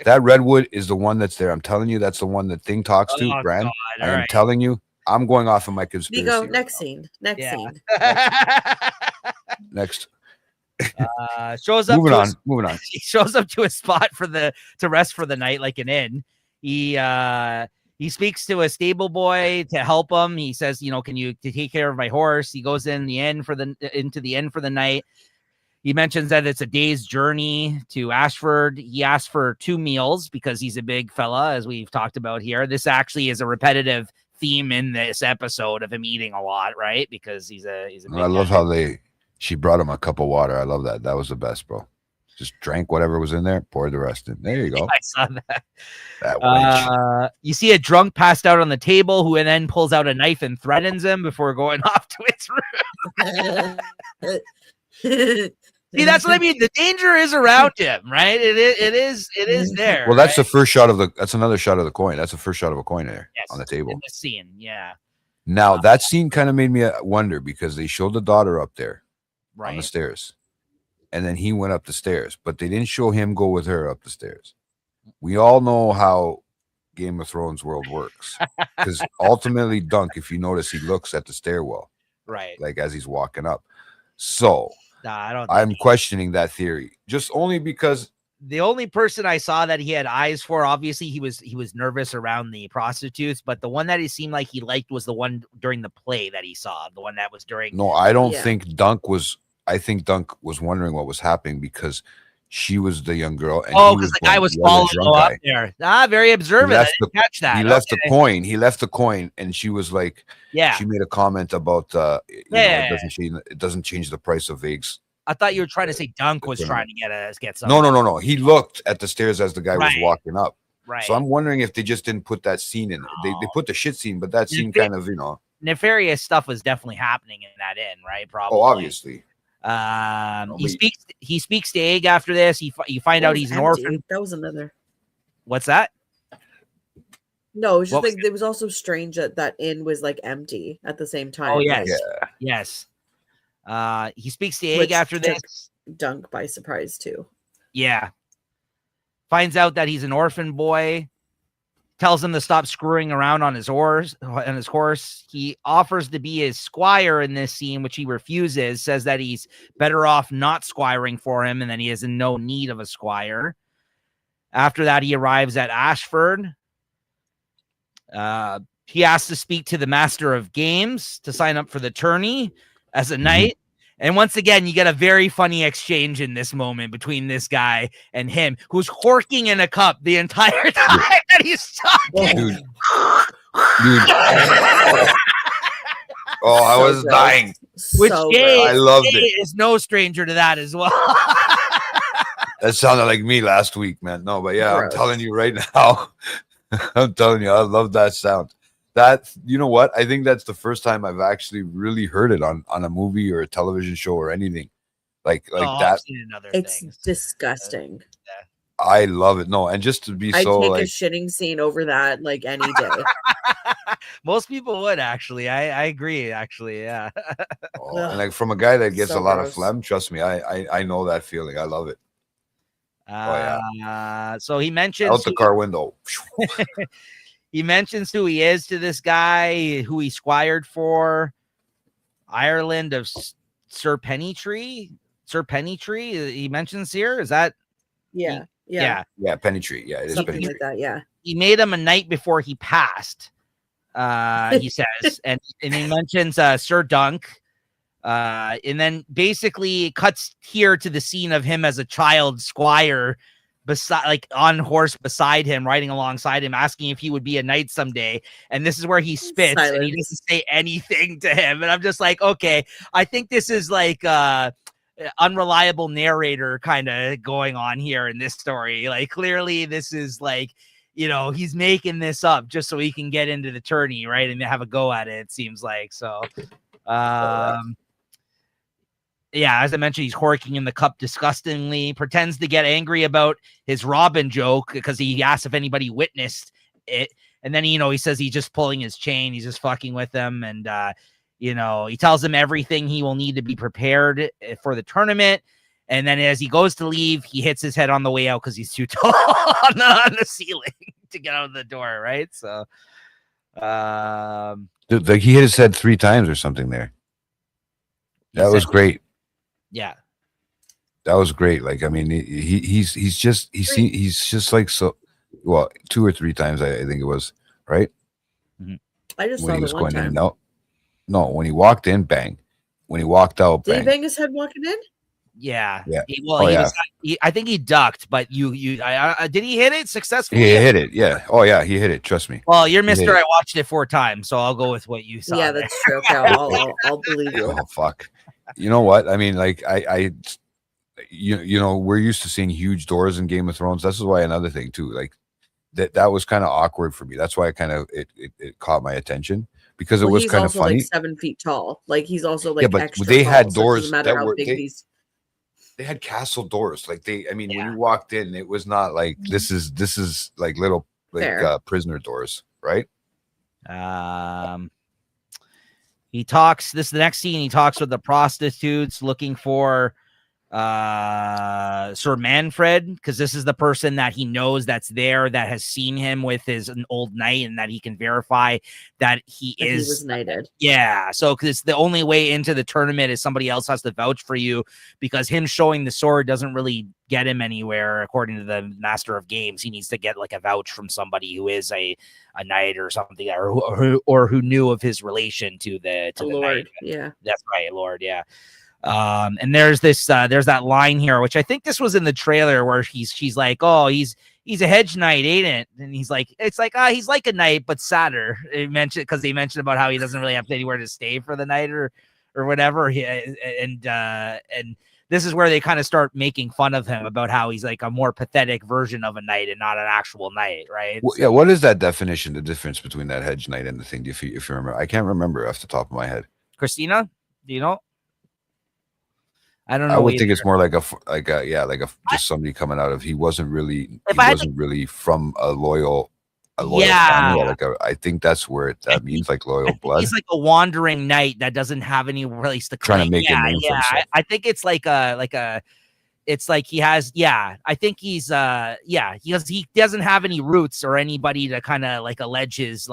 That redwood is the one that's there. I'm telling you, that's the one that Thing talks to, Brand. I'm telling you, I'm going off of my conspiracy. Nico, next scene. Scene. Next. Shows up. Moving on. He shows up to a spot to rest for the night, like an inn. He He speaks to a stable boy to help him. He says, can you take care of my horse? He goes into the inn for the night. He mentions that it's a day's journey to Ashford. He asks for 2 meals because he's a big fella, as we've talked about here. This actually is a repetitive theme in this episode of him eating a lot, right? Because he's a big I love guy. how she brought him a cup of water. I love that. That was the best, bro. Just drank whatever was in there, poured the rest in. There you go. I saw that. That wench. You see a drunk passed out on the table who then pulls out a knife and threatens him before going off to his room. See, that's what I mean. The danger is around him, right? It is there. Well, that's the first shot that's another shot of the coin. That's the first shot of a coin there on the table. In the scene, yeah. Now that scene kind of made me wonder because they showed the daughter up there on the stairs. And then he went up the stairs, but they didn't show him go with her up the stairs. We all know how Game of Thrones world works. Because ultimately, Dunk, if you notice, he looks at the stairwell. Right. Like as he's walking up. So I'm questioning that theory. Just only because the only person I saw that he had eyes for, obviously he was nervous around the prostitutes, but the one that he seemed like he liked was the one during the play that he saw. The one that was during. No, I don't think Dunk was. I think Dunk was wondering what was happening because she was the young girl. And because the guy was following up there. Very observant. I didn't catch that. He left the coin. He left the coin, and she was like, she made a comment about, it doesn't change the price of eggs. I thought you were trying to say Dunk was trying to get something. No. He looked at the stairs as the guy was walking up. Right. So I'm wondering if they just didn't put that scene in. They put the shit scene, but that scene kind of, nefarious stuff was definitely happening in that inn, right? Probably. Oh, obviously. He speaks to Egg after this. You find out he's an orphan. That was another. What's that? No, it was just it was also strange that inn was like empty at the same time. Oh yes, yes. He speaks to Egg after this. Dunk by surprise too. Yeah. Finds out that he's an orphan boy. Tells him to stop screwing around on his horse. He offers to be his squire in this scene, which he refuses, says that he's better off not squiring for him and that he is in no need of a squire. After that, he arrives at Ashford. He asks to speak to the master of games to sign up for the tourney as a knight. And once again, you get a very funny exchange in this moment between this guy and him, who's horking in a cup the entire time that he's talking. Dude. Oh, I was dying. Which Jay, I loved it. Is no stranger to that as well. That sounded like me last week, man. No, but yeah, I'm telling you right now. I'm telling you, I love that sound. That, you know what? I think that's the first time I've actually really heard it on a movie or a television show or anything like that. It's disgusting. I love it. No, and just to be I'd so take like a shitting scene over that like any day. Most people would actually. I agree. Actually, yeah. And like from a guy that gets a lot of phlegm, trust me, I know that feeling. I love it. So he mentions out the car window. He mentions who he is to this guy, who he squired for. Ireland of Sir Pennytree. He mentions here. Is that? Yeah. Pennytree. Yeah, it is something Pennytree. like that. Yeah. He made him a knight before he passed. He says, and he mentions Sir Dunk. And then basically it cuts here to the scene of him as a child squire. On horse beside him, riding alongside him, asking if he would be a knight someday. And this is where he spits. Silence. And he doesn't say anything to him. And I'm just like, okay, I think this is like unreliable narrator kind of going on here in this story. Like clearly this is like, he's making this up just so he can get into the tourney, right? And have a go at it, it seems like. So yeah, as I mentioned, he's horking in the cup disgustingly, pretends to get angry about his Robin joke because he asked if anybody witnessed it. And then, he says he's just pulling his chain. He's just fucking with them. And, he tells him everything he will need to be prepared for the tournament. And then as he goes to leave, he hits his head on the way out because he's too tall on the ceiling to get out of the door, right? So, Dude, like he hit his head 3 times or something there. That was great. Yeah, that was great. Like, I mean, he's just like, so well, 2 or 3 times I think it was right? I just When saw he the was one going in time. and out. No, when he walked in, bang. When he walked out, Did he bang. bang his head walking in? Yeah. Yeah. He Oh, yeah. was. I think he ducked, but did he hit it successfully? He hit it. Yeah. Oh, yeah. He hit it. Trust me. Well, you're He hit Mister. it. I watched it 4 times, so I'll go with what you saw. Yeah, there. that's true. Okay, I'll believe you. Oh, fuck. You know what? I mean, like, you know, we're used to seeing huge doors in Game of Thrones. This is why another thing too, like that was kind of awkward for me. That's why it caught my attention because it Well, was he's kind of also like funny. 7 feet tall. Like he's also Yeah, like but extra they tall. had So it doesn't doors matter that how were big these. they had castle doors. Like I mean, when Yeah. you walked in, it was not like this is like little like Fair. prisoner doors, right? He talks. This is the next scene. He talks with the prostitutes looking for Sir Manfred, because this is the person that he knows that's there, that has seen him with an old knight, and that he can verify that he was knighted. Yeah, so because the only way into the tournament is somebody else has to vouch for you, because him showing the sword doesn't really get him anywhere according to the Master of Games. He needs to get like a vouch from somebody who is a knight or something, or who knew of his relation to the Lord. knight. Yeah, that's right, Lord. Yeah. And there's that line here, which I think this was in the trailer, where she's like, oh, he's a hedge knight, ain't it? And he's like, it's like, he's like a knight, but sadder. Because they mentioned about how he doesn't really have anywhere to stay for the night or whatever. And this is where they kind of start making fun of him about how he's like a more pathetic version of a knight and not an actual knight, right? Well, yeah. What is that definition? The difference between that hedge knight and the thing? If you remember, I can't remember off the top of my head. Christina, do you know? I don't know. I would either. think it's more like just somebody coming out of. He wasn't really from a loyal family. I think that's where that means, like loyal blood. He's like a wandering knight that doesn't have any place to claim. Trying to make a name for himself. I think it's it's like he has, I think he doesn't have any roots or anybody to kind of like allege his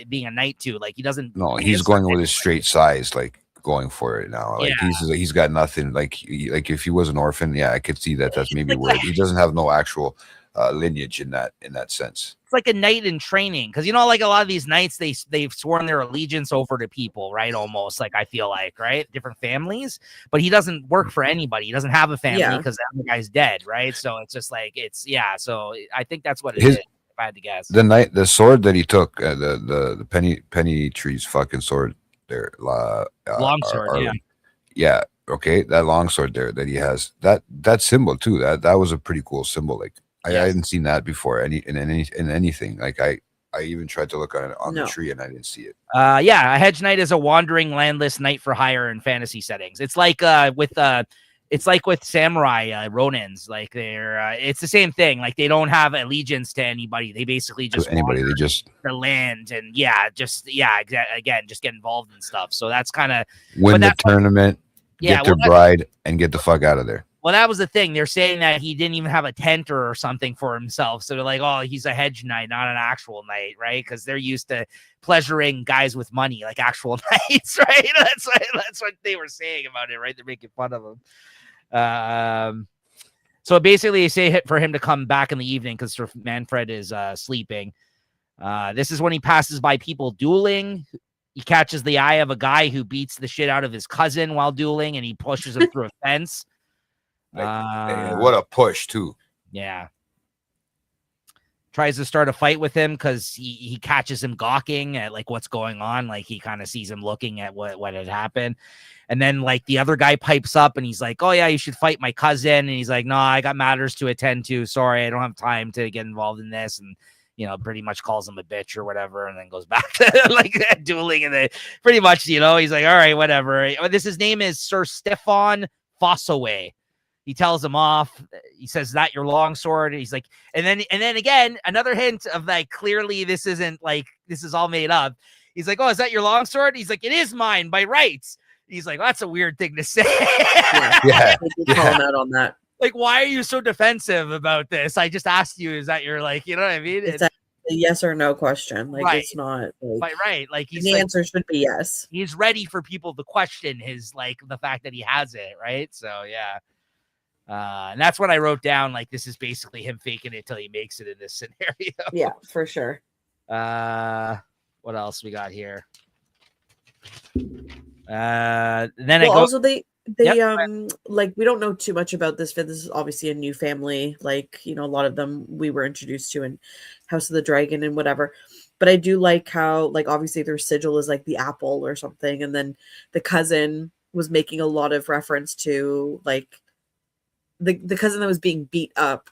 being a knight to. Like he doesn't. No, he's going with his straight size, like going for it now. Like he's got nothing. Like if he was an orphan, I could see that. That's maybe where he doesn't have no actual lineage in that sense. It's like a knight in training, because like a lot of these knights, they've sworn their allegiance over to people, right? Almost like, I feel like, right, different families, but he doesn't work for anybody. He doesn't have a family because the other guy's dead, right? So it's just like so I think that's what it is, if I had to guess. The sword that he took, the penny tree's fucking sword there, longsword, okay, that longsword there that he has, that symbol too, that was a pretty cool symbol. Like I hadn't seen that before in anything. Like I even tried to look on the tree and I didn't see it. A hedge knight is a wandering landless knight for hire in fantasy settings. It's like with samurai Ronins. Like it's the same thing. Like they don't have allegiance to anybody. They basically just anybody. They just the land and just get involved in stuff. So that's kind of win the tournament, get their bride, and get the fuck out of there. Well, that was the thing. They're saying that he didn't even have a tent or something for himself. So they're like, oh, he's a hedge knight, not an actual knight, right? Because they're used to pleasuring guys with money, like actual knights, right? That's what they were saying about it, right? They're making fun of him. So basically, they say for him to come back in the evening because Sir Manfred is sleeping. This is when he passes by people dueling. He catches the eye of a guy who beats the shit out of his cousin while dueling, and he pushes him through a fence. What a push too. Yeah. Tries to start a fight with him because he catches him gawking at like what's going on. Like he kind of sees him looking at what had happened. And then like the other guy pipes up and he's like, oh yeah, you should fight my cousin. And he's like, no, I got matters to attend to. Sorry, I don't have time to get involved in this. And pretty much calls him a bitch or whatever, and then goes back to like dueling. And then pretty much, he's like, all right, whatever. His name is Sir Stefan Fossaway. He tells him off. He says, "Is that your longsword?" He's like, and then again, another hint of like, clearly this isn't like, this is all made up. He's like, "Oh, is that your longsword?" He's like, "It is mine by rights." He's like, well, "That's a weird thing to say." Yeah. Call him out on that. Like, why are you so defensive about this? I just asked you, is that your, like, you know what I mean? It's a yes or no question. Like, it's not like, right. Like, the answer should be yes. He's ready for people to question his, like, the fact that he has it, right? So, yeah. And that's what I wrote down. Like, this is basically him faking it till he makes it in this scenario. Yeah, for sure. What else we got here? Then also they Yep. like, we don't know too much about this. This is obviously a new family, like, you know, a lot of them we were introduced to in House of the Dragon and whatever. But I do like how, like, obviously their sigil is like the apple or something, and then the cousin was making a lot of reference to, like, the cousin that was being beat up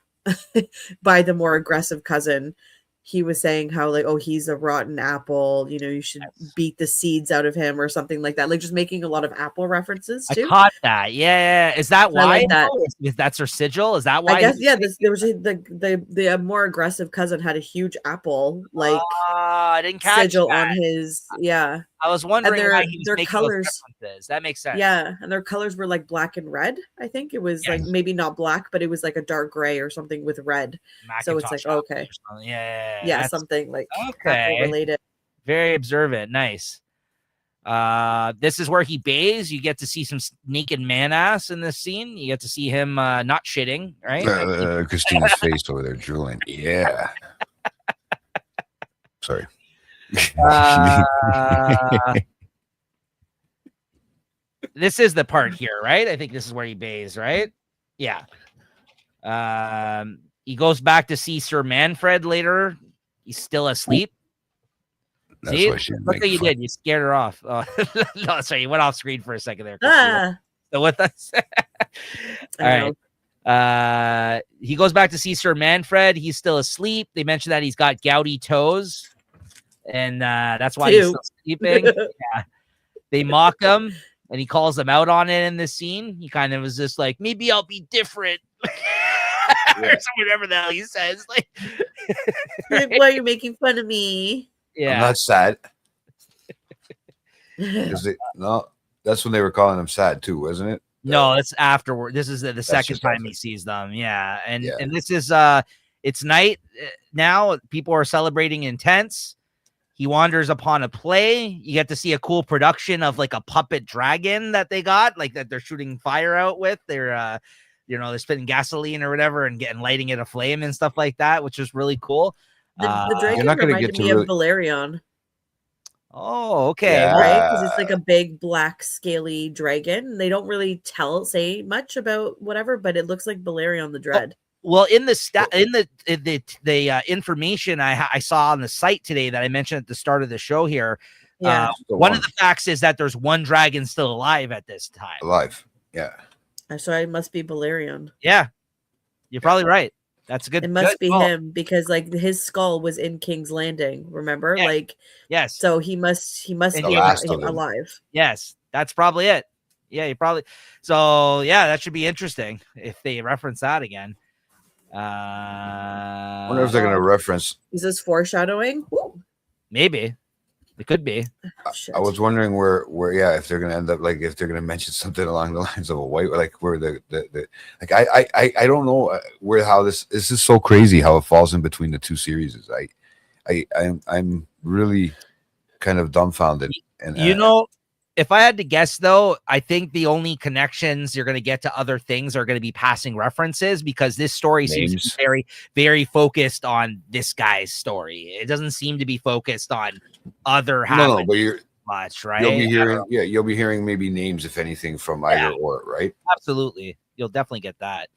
by the more aggressive cousin. He was saying how, like, oh, he's a rotten apple, you know, you should beat the seeds out of him or something like that. Like, just making a lot of apple references too. I caught that. Yeah. Is that why? I like that. If that's her sigil? Is that why? I guess, yeah. There was the more aggressive cousin had a huge apple, like, I didn't catch sigil that. on his. Yeah, I was wondering why he was their making colors. those references. That makes sense. Yeah, and their colors were like black and red. I think it was like, maybe not black, but it was like a dark gray or something with red. Macintosh, so it's like, okay, yeah, something like okay, related. Very observant. Nice. This is where he bathes. You get to see some naked man ass in this scene. You get to see him not shitting, right? Christina's face over there drooling. Yeah. Sorry. This is the part here, right? I think this is where he bathes, right? Yeah. He goes back to see Sir Manfred later. He's still asleep. That's see, what look what you did. You scared her off. Oh, no, sorry, you went off screen for a second there. So with us. All right. He goes back to see Sir Manfred. He's still asleep. They mentioned that he's got gouty toes, and that's why he's still sleeping. Yeah. They mock him, and he calls them out on it in this scene. He kind of was just like, maybe I'll be different. Or whatever the hell he says. Like, right? Why are you making fun of me? Yeah. I'm not sad. No, that's when they were calling him sad too, wasn't it? No, it's afterward. This is the second time he sees them. Yeah. And this is it's night now. People are celebrating in tents. He wanders upon a play. You get to see a cool production of like a puppet dragon that they got, like that they're shooting fire out with. They're they're spitting gasoline or whatever and lighting it aflame and stuff like that, which is really cool. The dragon reminded me of Valerion. Oh, okay. Yeah. Right? Because it's like a big black scaly dragon. They don't really say much about whatever, but it looks like Valerion the Dread. Well, in the information I saw on the site today that I mentioned at the start of the show here, one of the facts is that there's one dragon still alive at this time. Alive, yeah. So it must be Valerion. Yeah, you're probably right. That's a good. It must be him because like his skull was in King's Landing. Remember, yes. So he must be alive. Yes, that's probably it. Yeah, you probably. So yeah, that should be interesting if they reference that again. I wonder if they're going to reference. Is this foreshadowing? Ooh. Maybe it could be. I was wondering where if they're going to end up, like, if they're going to mention something along the lines of a white, like where the like I don't know how this is so crazy how it falls in between the two series. I'm really kind of dumbfounded. And if I had to guess, though, I think the only connections you're going to get to other things are going to be passing references because this story seems to be very, very focused on this guy's story. It doesn't seem to be focused on other happenings but you're much, right? You'll be hearing maybe names, if anything, from either or, right? Absolutely. You'll definitely get that.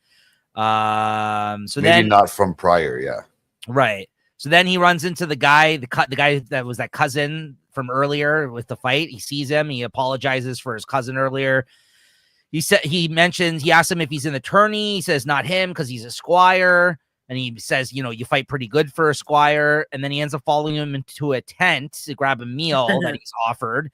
So maybe then not from prior, yeah. Right. So then he runs into the guy that was that cousin from earlier with the fight. He sees him. He apologizes for his cousin earlier. He asks him if he's an attorney. He says not him because he's a squire. And he says, you fight pretty good for a squire. And then he ends up following him into a tent to grab a meal that he's offered.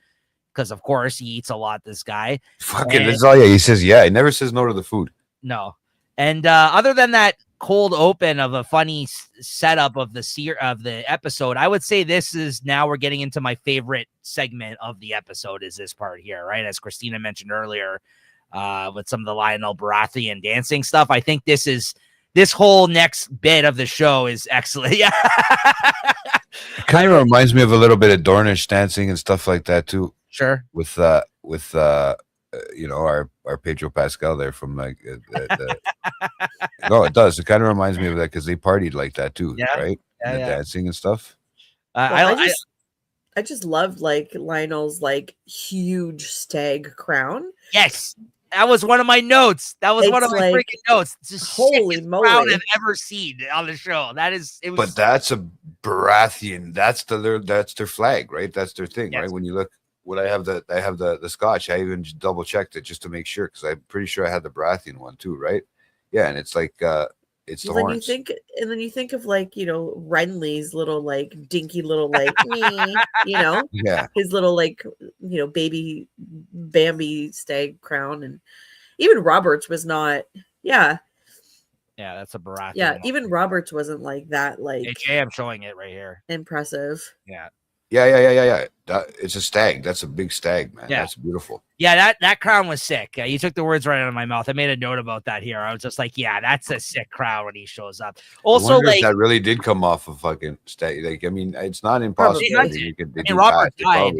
Because, of course, he eats a lot, this guy. Fucking, that's all. Yeah, he says, yeah. He never says no to the food. No. And other than that cold open of a funny setup of the episode, I would say this is now we're getting into my favorite segment of the episode is this part here, right? As Christina mentioned earlier, with some of the Lionel Baratheon dancing stuff. I think this whole next bit of the show is excellent. Yeah. It kind of reminds me of a little bit of Dornish dancing and stuff like that too. Sure. With our Pedro Pascal there from like no, it does. It kind of reminds me of that because they partied like that too, right? Yeah, dancing and stuff. I just loved like Lionel's like huge stag crown. Yes, that was one of my notes. That was one of my like, freaking notes. It's the holy moly crown I've ever seen on the show. But that's a Baratheon. That's their flag, right? That's their thing, right? When you look, I have the Scotch. I even double checked it just to make sure because I'm pretty sure I had the Baratheon one too, right? Yeah, and it's like it's the horns. And then you think of like, you know, Renly's little like dinky little like you know, his little like, you know, baby Bambi stag crown, and even Roberts was not. Yeah, that's a Baratheon. Yeah, even Roberts wasn't like that. Like AJ, I'm showing it right here. Impressive. Yeah. It's a stag. That's a big stag, man. Yeah. That's beautiful. Yeah, that crown was sick. You took the words right out of my mouth. I made a note about that here. I was just like, yeah, that's a sick crown when he shows up. Also, like that really did come off of fucking stag. Like, I mean, it's not impossible. Robert died.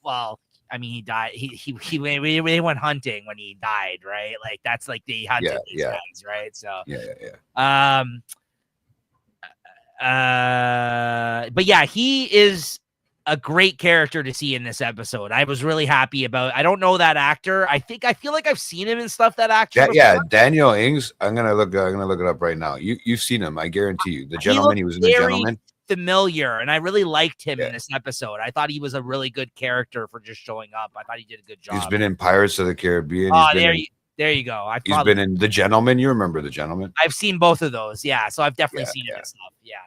Well, I mean, he died. They went hunting when he died, right? Like that's like they hunted these guys, right? So but yeah, he is a great character to see in this episode. I was really happy about. I don't know that actor. I feel like I've seen him in stuff. That actor. Daniel Ings. I'm gonna look it up right now. You've seen him. I guarantee you. The Gentleman. He was in The Gentleman. Familiar, and I really liked him in this episode. I thought he was a really good character for just showing up. I thought he did a good job. He's been in Pirates of the Caribbean. There you go. He's been in The Gentleman. You remember The Gentleman? I've seen both of those. Yeah, so I've definitely seen him and stuff. Yeah.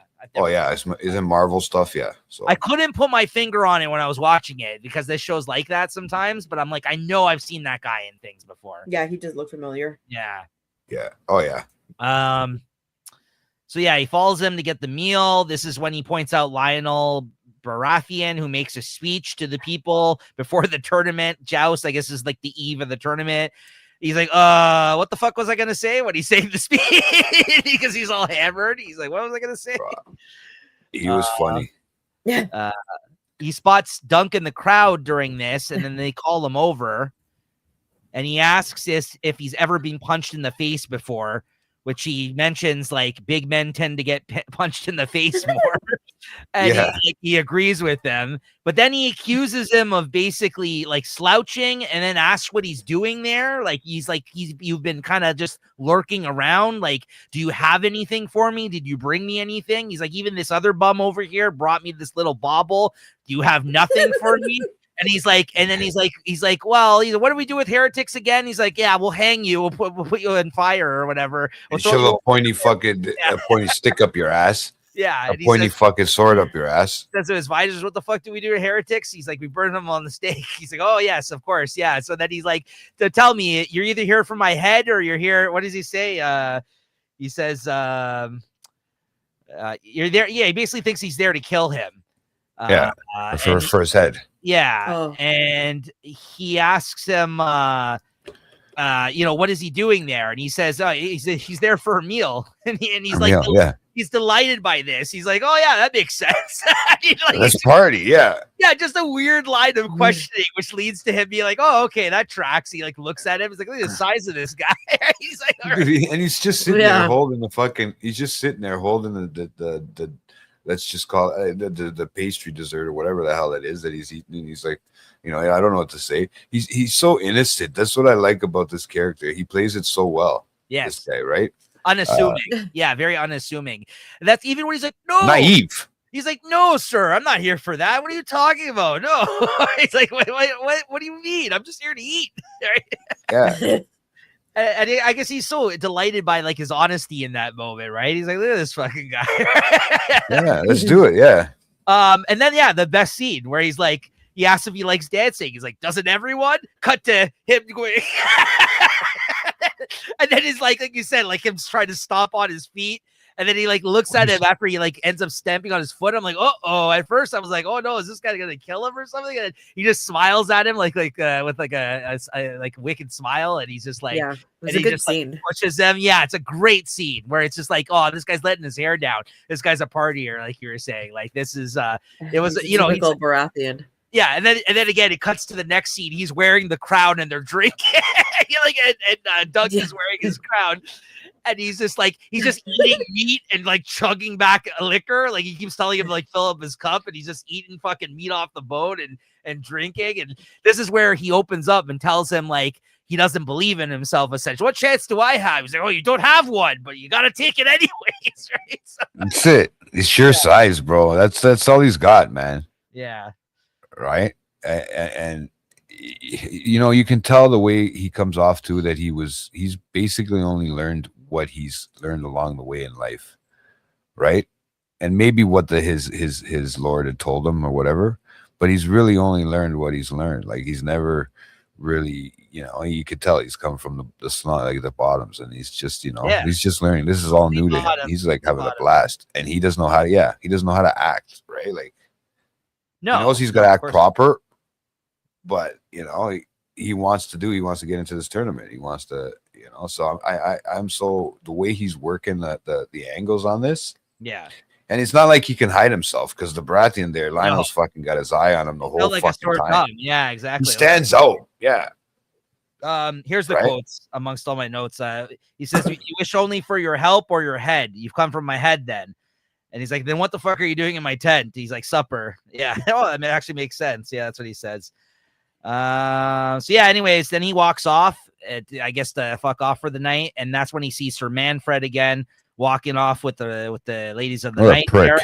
He's in Marvel stuff. Yeah. So I couldn't put my finger on it when I was watching it because this show's like that sometimes. But I'm like, I know I've seen that guy in things before. Yeah, he does look familiar. Yeah. Yeah. Oh yeah. So yeah, he follows him to get the meal. This is when he points out Lionel Baratheon, who makes a speech to the people before the tournament joust. I guess is like the eve of the tournament. He's like, what the fuck was I gonna say when he saved the speech? Because he's all hammered. He's like, what was I gonna say? He was funny. He spots Dunk in the crowd during this, and then they call him over, and he asks if he's ever been punched in the face before. Which he mentions, like, big men tend to get punched in the face more. And he agrees with them. But then he accuses him of basically, like, slouching and then asks what he's doing there. Like, you've been kind of just lurking around. Like, do you have anything for me? Did you bring me anything? He's like, even this other bum over here brought me this little bauble. Do you have nothing for me? And he's like, well, what do we do with heretics again? He's like, yeah, we'll hang you. We'll put you in fire or whatever. We'll shove a pointy fucking a pointy stick up your ass. Yeah. A pointy fucking sword up your ass. That's his advisors. What the fuck do we do to heretics? He's like, we burn them on the stake. He's like, oh, yes, of course. Yeah. So then he's like, to tell me, you're either here for my head or you're here. What does he say? He says, you're there. Yeah. He basically thinks he's there to kill him. For his head. Yeah. And he asks him, what is he doing there? And he says, he's there for a meal. And he's like, he's delighted by this. He's like, oh yeah, that makes sense. Let's party. Yeah. Yeah. Just a weird line of questioning, which leads to him being like, oh, okay, that tracks. He like looks at him. He's like, look at the size of this guy. He's like, all right. And he's just sitting there holding the let's just call it the pastry dessert or whatever the hell that is that he's eating. And he's like, I don't know what to say. He's so innocent. That's what I like about this character. He plays it so well. Yes. This guy, right? Unassuming. Very unassuming. And that's even when he's like, no. Naive. He's like, no, sir, I'm not here for that. What are you talking about? No. He's like, what do you mean? I'm just here to eat. Yeah. And I guess he's so delighted by like his honesty in that moment, right? He's like, look at this fucking guy. Yeah, let's do it. Yeah. And then the best scene where he's like, he asks if he likes dancing. He's like, doesn't everyone? Cut to him going, and then he's like you said, like him trying to stomp on his feet. And then he like looks at him after he like ends up stamping on his foot. I'm like, oh. At first I was like, oh no, is this guy gonna kill him or something? And he just smiles at him with like a wicked smile, and he's just like, it was a good scene. Like, pushes him. Yeah, it's a great scene where it's just like, oh, this guy's letting his hair down. This guy's a partier, like you were saying. Like this is it was typical Baratheon. Yeah, and then again, it cuts to the next scene. He's wearing the crown and they're drinking. And Doug is wearing his crown. And he's just eating meat and like chugging back a liquor. Like he keeps telling him to like fill up his cup, and he's just eating fucking meat off the boat and drinking. And this is where he opens up and tells him like he doesn't believe in himself. Essentially, what chance do I have? He's like, oh, you don't have one, but you got to take it anyways, right? So, that's it. It's sheer size, bro. That's all he's got, man. Yeah. Right. And you know, you can tell the way he comes off too that he's basically only learned what he's learned along the way in life, right? And maybe what his Lord had told him or whatever, but he's really only learned what he's learned. Like he's never really, you know, you could tell he's come from the snot, like the bottoms, and he's just, you know, he's just learning. This is all new to him. He's like having a blast, and he doesn't know how to, he doesn't know how to act, right? Like, no, he knows he's got to act proper, but you know, he wants to get into this tournament. He wants to, you know, so I'm so the way he's working the angles on this, yeah. And it's not like he can hide himself because the Baratheon there, Lionel's fucking got his eye on him the whole fucking time. Yeah, exactly. He stands out. Yeah. Here's the quotes amongst all my notes. He says, "You wish only for your help or your head. You've come from my head then." And he's like, "Then what the fuck are you doing in my tent?" He's like, "Supper." Yeah. Oh, that actually makes sense. Yeah, that's what he says. So yeah, anyways, then he walks off, I guess to fuck off for the night, and that's when he sees Sir Manfred again walking off with the ladies of the night. There.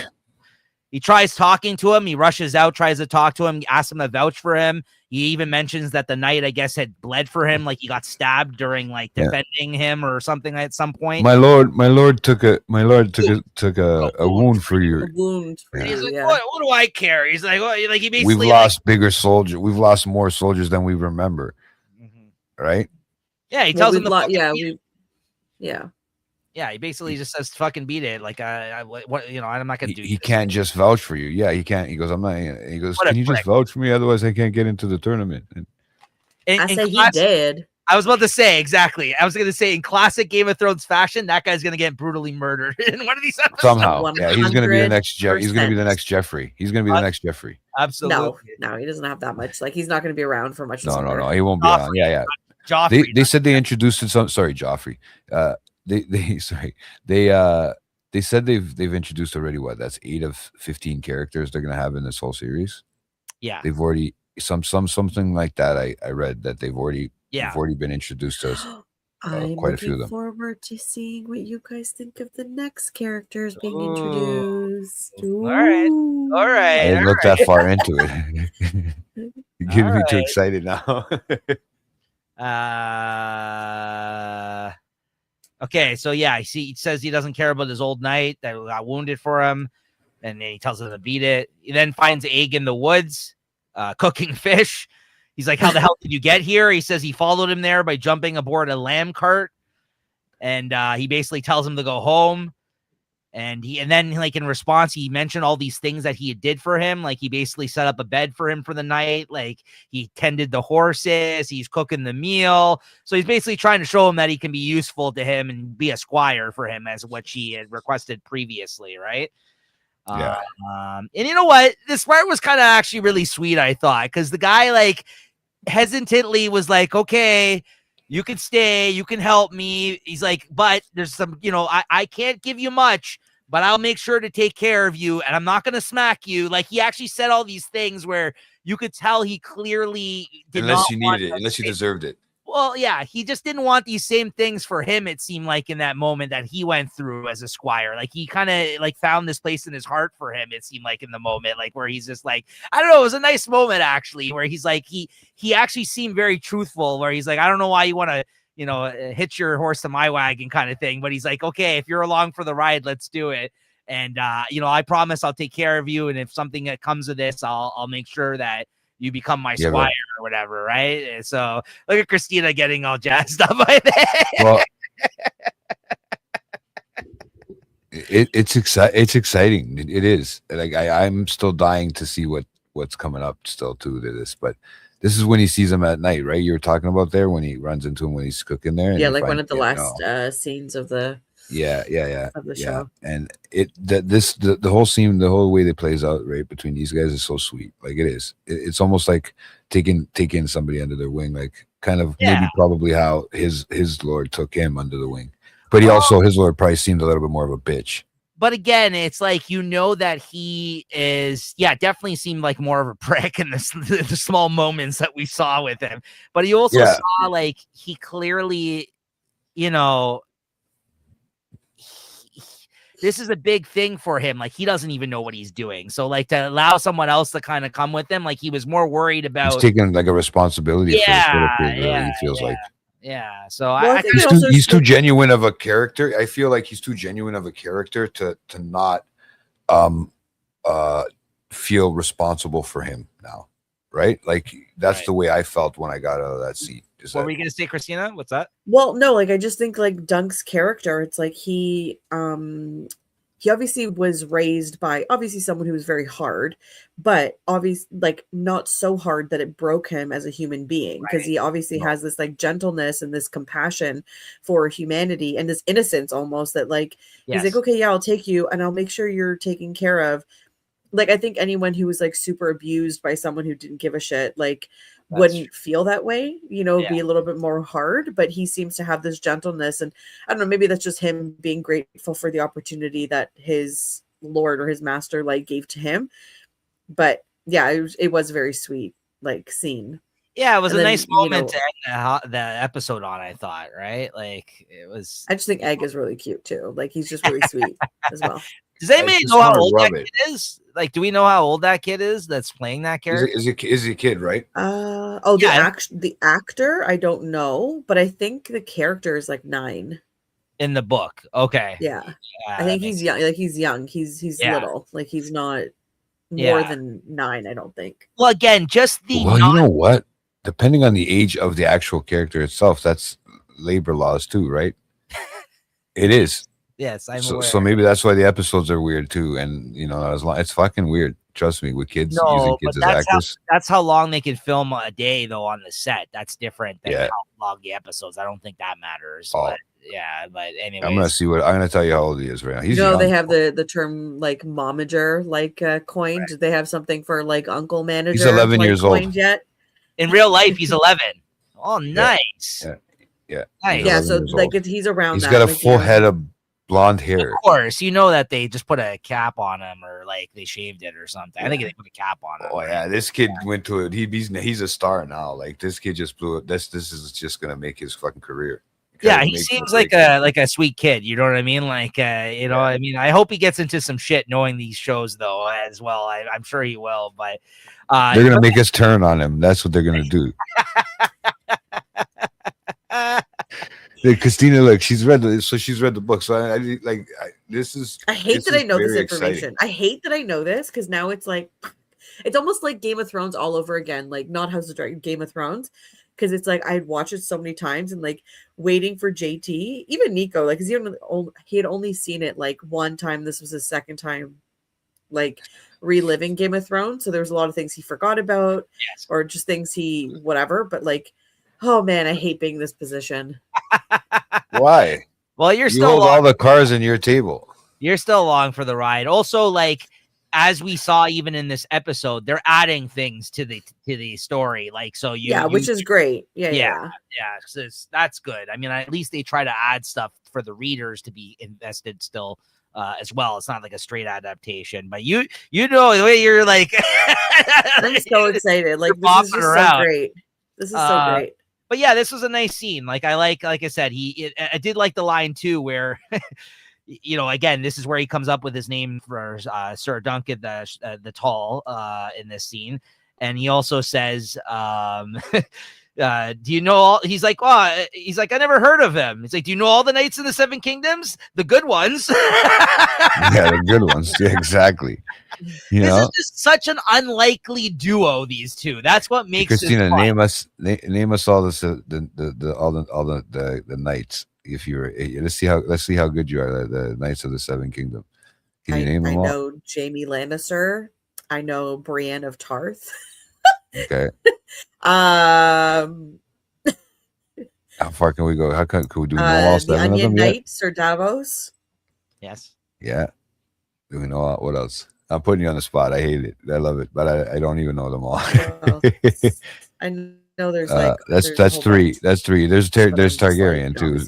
He tries talking to him. He rushes out, tries to talk to him, asks him to vouch for him. He even mentions that the knight, I guess, had bled for him, like he got stabbed during like defending him or something at some point. My lord took a wound for you. A wound. And he's like, what do I care? He's like, he basically we've lost bigger soldiers. We've lost more soldiers than we remember. Right? Yeah, he tells him Yeah, he basically just says, "Fucking beat it." Like, what, you know, I'm not gonna do. He can't just vouch for you. Yeah, he can't. He goes, I'm not. He goes, can you just vouch for me? Otherwise, I can't get into the tournament. I say he did. I was about to say exactly. I was going to say in classic Game of Thrones fashion, that guy's going to get brutally murdered in one of these episodes. Somehow, yeah, he's going to be the next. He's going to be the next Jeffrey. He's going to be the next Jeffrey. Absolutely. No, he doesn't have that much. Like he's not going to be around for much. No, he won't be around. Yeah. Joffrey, they said they introduced some. Sorry, Joffrey. They said they've introduced already what? That's 8 of 15 characters they're gonna have in this whole series. Yeah, they've already something like that. I read that they've already been introduced to us. Quite a few of them. I'm looking forward to seeing what you guys think of the next characters being introduced. All right. I didn't look that far into it. You're getting me too excited now. Okay, so yeah, he says he doesn't care about his old knight that got wounded for him, and then he tells him to beat it. He then finds Egg in the woods, cooking fish. He's like, "How the hell did you get here?" He says he followed him there by jumping aboard a lamb cart, and he basically tells him to go home. And then like in response, he mentioned all these things that he did for him. Like he basically set up a bed for him for the night. Like he tended the horses. He's cooking the meal. So he's basically trying to show him that he can be useful to him and be a squire for him, as what she had requested previously, right? Yeah. And you know what? This part was kind of actually really sweet, I thought, because the guy like hesitantly was like, "Okay, you can stay, you can help me." He's like, "But there's some, you know, I can't give you much, but I'll make sure to take care of you, and I'm not going to smack you." Like he actually said all these things where you could tell he clearly did unless you needed it, unless you deserved it. Well, yeah, he just didn't want these same things for him, it seemed like, in that moment that he went through as a squire. Like he kind of like found this place in his heart for him, it seemed like, in the moment, like where he's just like, I don't know, it was a nice moment actually, where he's like, he actually seemed very truthful, where he's like, "I don't know why you want to, you know, hitch your horse to my wagon," kind of thing. But he's like, "Okay, if you're along for the ride, let's do it. And, you know, I promise I'll take care of you. And if something that comes of this, I'll make sure that you become my squire or whatever." Right. And so look at Christina getting all jazzed up by that. Well, it's exciting. It is. Like I'm still dying to see what's coming up still to this, but this is when he sees him at night, right? You were talking about there when he runs into him when he's cooking there. Yeah, like one of the last scenes of the of the show. And the whole scene, the whole way that plays out right between these guys is so sweet. Like it is. It's almost like taking somebody under their wing, like kind of maybe probably how his lord took him under the wing. But his Lord probably seemed a little bit more of a bitch. But again, it's like, that he is, definitely seemed like more of a prick in the small moments that we saw with him. But he also saw, like, he clearly, this is a big thing for him. Like, he doesn't even know what he's doing. So, like, to allow someone else to kind of come with him, like, he was more worried about. He's taking, like, a responsibility for this he feels like. Yeah, so he's too genuine of a character. I feel like he's too genuine of a character to not feel responsible for him now, right? Like, that's the way I felt when I got out of that seat. What were you gonna say, Christina? What's that? Well, no, like, I just think, like, Dunk's character, it's like he obviously was raised by someone who was very hard, but obviously, like, not so hard that it broke him as a human being, because he obviously has this, like, gentleness and this compassion for humanity and this innocence almost, that, like, he's like, okay, yeah, I'll take you and I'll make sure you're taken care of. Like, I think anyone who was, like, super abused by someone who didn't give a shit, like, wouldn't feel that way, be a little bit more hard, but he seems to have this gentleness. And I don't know, maybe that's just him being grateful for the opportunity that his Lord or his master, like, gave to him. But yeah, it was a very sweet, like, scene. Yeah, it was a nice moment to end the episode on, I thought, right? Like, it was. I just think Egg is really cute too. Like, he's just really sweet as well. Does anybody know how old that kid is? Like, do we know how old that kid is that's playing that character? Is he a kid, right? The actor, I don't know, but I think the character is like 9 in the book. Okay. Yeah. I think he's young. Like, he's young. He's little. Like, he's not more than 9, I don't think. Well, again, just the. Well, you know what? Depending on the age of the actual character itself, that's labor laws too, right? It is. Yes, I'm aware. So maybe that's why the episodes are weird too, and it's fucking weird. Trust me, with kids using kids as actors. That's how long they can film a day, though, on the set. That's different than how long the episodes. I don't think that matters. But anyways, I'm gonna tell you how old he is right now. He's young. They have the term, like, momager, like, coined. Right. They have something for, like, uncle manager. He's 11 years old. Yet in real life, he's 11. Oh, nice. Yeah. Nice. Yeah. So, like, he's around. He's got a full head of blonde hair. Of course, that they just put a cap on him, or like they shaved it or something. I think they put a cap on him. Oh yeah, this kid went to it. He's a star now. Like, this kid just blew it. This is just gonna make his fucking career. Yeah, he seems like a sweet kid. You know what I mean? Like, I mean, I hope he gets into some shit knowing these shows though as well. I'm sure he will. But they're gonna make us turn on him. That's what they're gonna do. Christina, look, she's read the book. So I hate that I know this information. I hate that I know this, because now it's like, it's almost like Game of Thrones all over again. Like, not House of Dragon, Game of Thrones, because it's like I'd watched it so many times, and like waiting for JT, even Nico, like, because he had only seen it like one time. This was his second time, like, reliving Game of Thrones. So there was a lot of things he forgot about, or just things he whatever. But like, oh man, I hate being in this position. Why? Well, you hold all the cars in your table. You're still along for the ride. Also, like, as we saw even in this episode, they're adding things to the story. Like, so which is great. So that's good. I mean, at least they try to add stuff for the readers to be invested still. As well, it's not like a straight adaptation, but the way you're like, I'm so excited. Like, this is just so great. This is so great. But yeah, this was a nice scene. Like, like I said, I did like the line too, where, again, this is where he comes up with his name for Sir Duncan the Tall in this scene, and he also says, do you know all? He's like, I never heard of him. He's like, do you know all the knights in the 7 kingdoms? The good ones. Yeah, the good ones. Yeah, exactly. This is just such an unlikely duo. These two. That's what makes Christina, name us all the knights. If you're, let's see how good you are. The knights of the 7 kingdom. Can you name them all? I know Jaime Lannister. I know Brienne of Tarth. Okay. How far can we go? How can we do all 7 the of Onion them Knight, Sir Davos? Yes. Yeah. Do we know what else? I'm putting you on the spot. I hate it. I love it, but I don't even know them all. I know there's that's 3. That's 3. There's Targaryen too.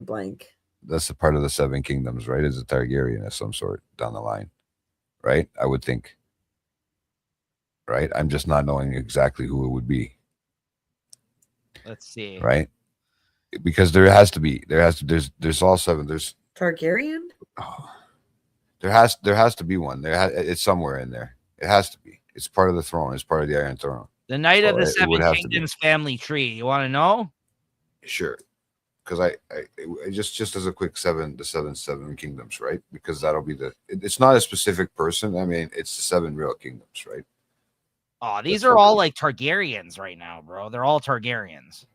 blank. That's a part of the Seven Kingdoms, right? Is a Targaryen of some sort down the line, right? I would think. Right? I'm just not knowing exactly who it would be. Let's see. Right? Because there's all seven. There's Targaryen? oh, there has to be one. It's somewhere in there. It has to be. It's part of the throne. It's part of the Iron Throne. The Knight of the it would Seven have to be. Kingdoms family tree. You want to know? Sure. Because I just as a quick the seven kingdoms, right? Because that'll be it's not a specific person. I mean, it's the seven real kingdoms, right? Oh, these are all like Targaryens right now, bro. They're all Targaryens.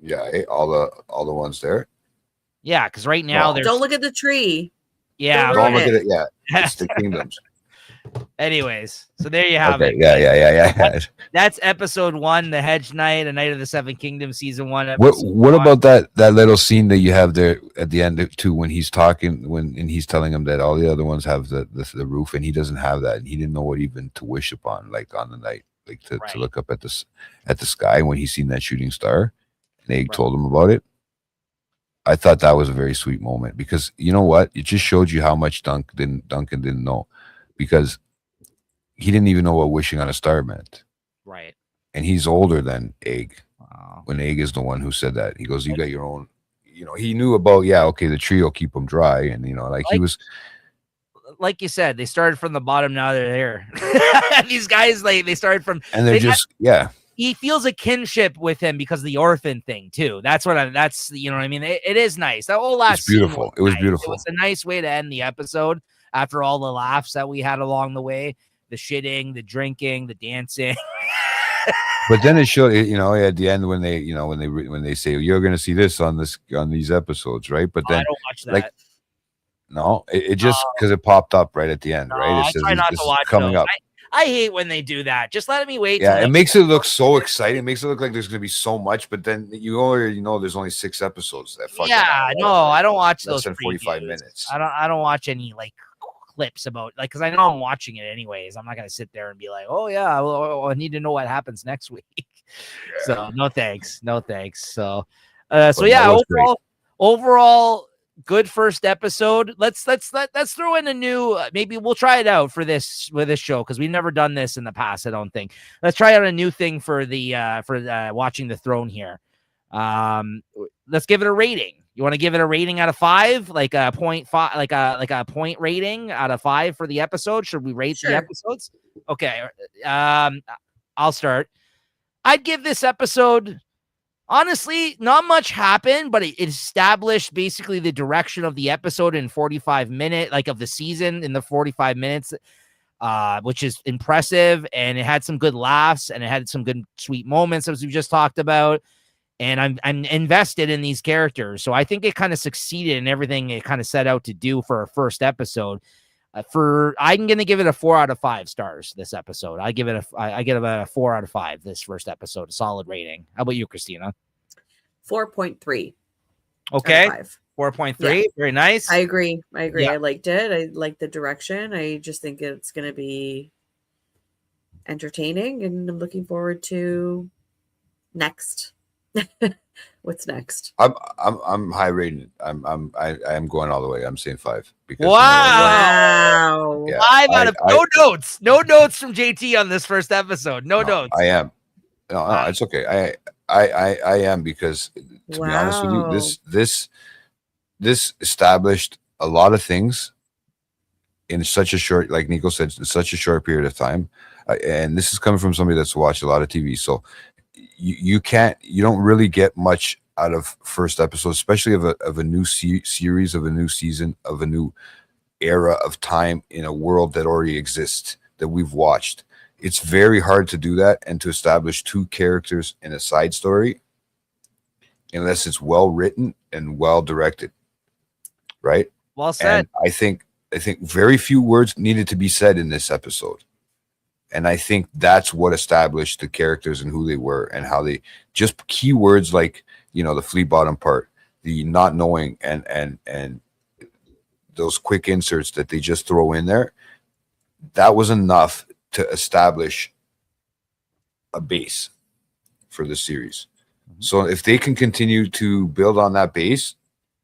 Yeah, all the ones there. Yeah, because right now there's. Don't look at the tree. Yeah, don't look at it. Yeah, it's the kingdoms. Anyways, so there you have it. Yeah. That's episode 1, the Hedge Knight, A Knight of the Seven Kingdoms, season 1. What about that little scene that you have there at the end too, when he's talking, and he's telling him that all the other ones have the roof and he doesn't have that, and he didn't know what even to wish upon, like on the night, like to look up at the sky when he seen that shooting star, and they told him about it. I thought that was a very sweet moment, because you know what, it just showed you how much Duncan didn't know, because he didn't even know what wishing on a star meant. Right. And he's older than Egg. Wow. When Egg is the one who said that. He goes, you got your own, he knew about, the tree will keep him dry. And, he was. Like you said, they started from the bottom, now they're there. These guys, they started from. And they're just. He feels a kinship with him because of the orphan thing, too. That's what you know what I mean? It is nice. That whole last scene beautiful. It was nice. Beautiful. It was a nice way to end the episode after all the laughs that we had along the way. The shitting, the drinking, the dancing. But then it showed, at the end when they say you're going to see this on these episodes, right? But then I don't watch that. No, it just because it popped up right at the end, right? It I try not to watch coming those. up. I hate when they do that. Just let me wait. Yeah, it makes it look so exciting. It makes it look like there's going to be so much, but then you already know there's only 6 episodes. I don't watch those. Less than 45 minutes. I don't watch any clips about because I know I'm watching it anyways. I'm not gonna sit there and be like, oh yeah, I need to know what happens next week. So no thanks. So yeah, overall good first episode. Let's throw in a new. Maybe we'll try it out for this show because we've never done this in the past. I don't think. Let's try out a new thing for watching the throne here. Let's give it a rating. You want to give it a rating out of 5, like a 0.5, like a point rating out of 5 for the episode? Should we rate the episodes? Okay. I'll start. I'd give this episode, honestly, not much happened, but it established basically the direction of the episode in 45 minutes, of the season in the 45 minutes, which is impressive. And it had some good laughs and it had some good sweet moments, as we just talked about. And I'm invested in these characters. So I think it kind of succeeded in everything it kind of set out to do for a first episode. I'm going to give it a 4 out of 5 stars this episode. I give it a 4 out of 5 this first episode, a solid rating. How about you, Christina? 4.3. Okay. 4.3. Yeah. Very nice. I agree. Yeah. I liked it. I like the direction. I just think it's going to be entertaining, and I'm looking forward to next. What's next? I'm high rated. I'm going all the way. I'm saying 5 because wow. Yeah, 5 out of no notes from JT on this first episode. No notes. I am. No, it's okay. I am, because to be honest with you, this established a lot of things in such a short, like Nico said, such a short period of time, and this is coming from somebody that's watched a lot of TV. So you don't really get much out of first episode, especially of a new series, of a new season, of a new era of time in a world that already exists that we've watched. It's very hard to do that and to establish 2 characters in a side story unless it's well written and well directed, right? Well said. And I think very few words needed to be said in this episode. And I think that's what established the characters and who they were and how they just keywords like, the flea bottom part, the not knowing, and those quick inserts that they just throw in there. That was enough to establish a base for the series. So if they can continue to build on that base,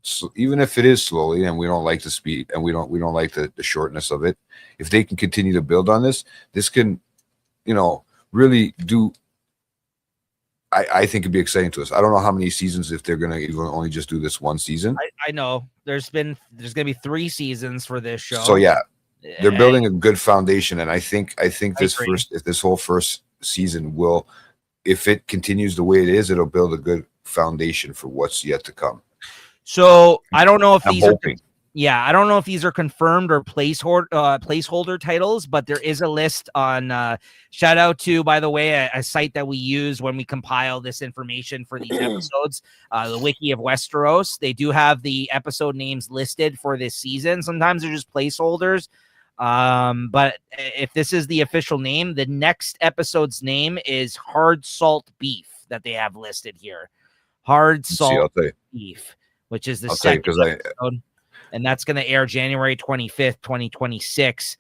so even if it is slowly, and we don't like the speed, and we don't like the shortness of it, if they can continue to build on this can, really do. I think it'd be exciting to us. I don't know how many seasons, if they're gonna even only just do this one season. I know there's gonna be 3 seasons for this show. So yeah, they're building a good foundation, and I think this whole first season will, if it continues the way it is, it'll build a good foundation for what's yet to come. So I don't know if I'm these hoping. I don't know if these are confirmed or placeholder titles, but there is a list on shout out to, by the way, a site that we use when we compile this information for these episodes, the Wiki of Westeros. They do have the episode names listed for this season. Sometimes they're just placeholders. But if this is the official name, the next episode's name is Hard Salt Beef that they have listed here. Hard Salt Beef, which is the second episode. And that's going to air January 25th, 2026.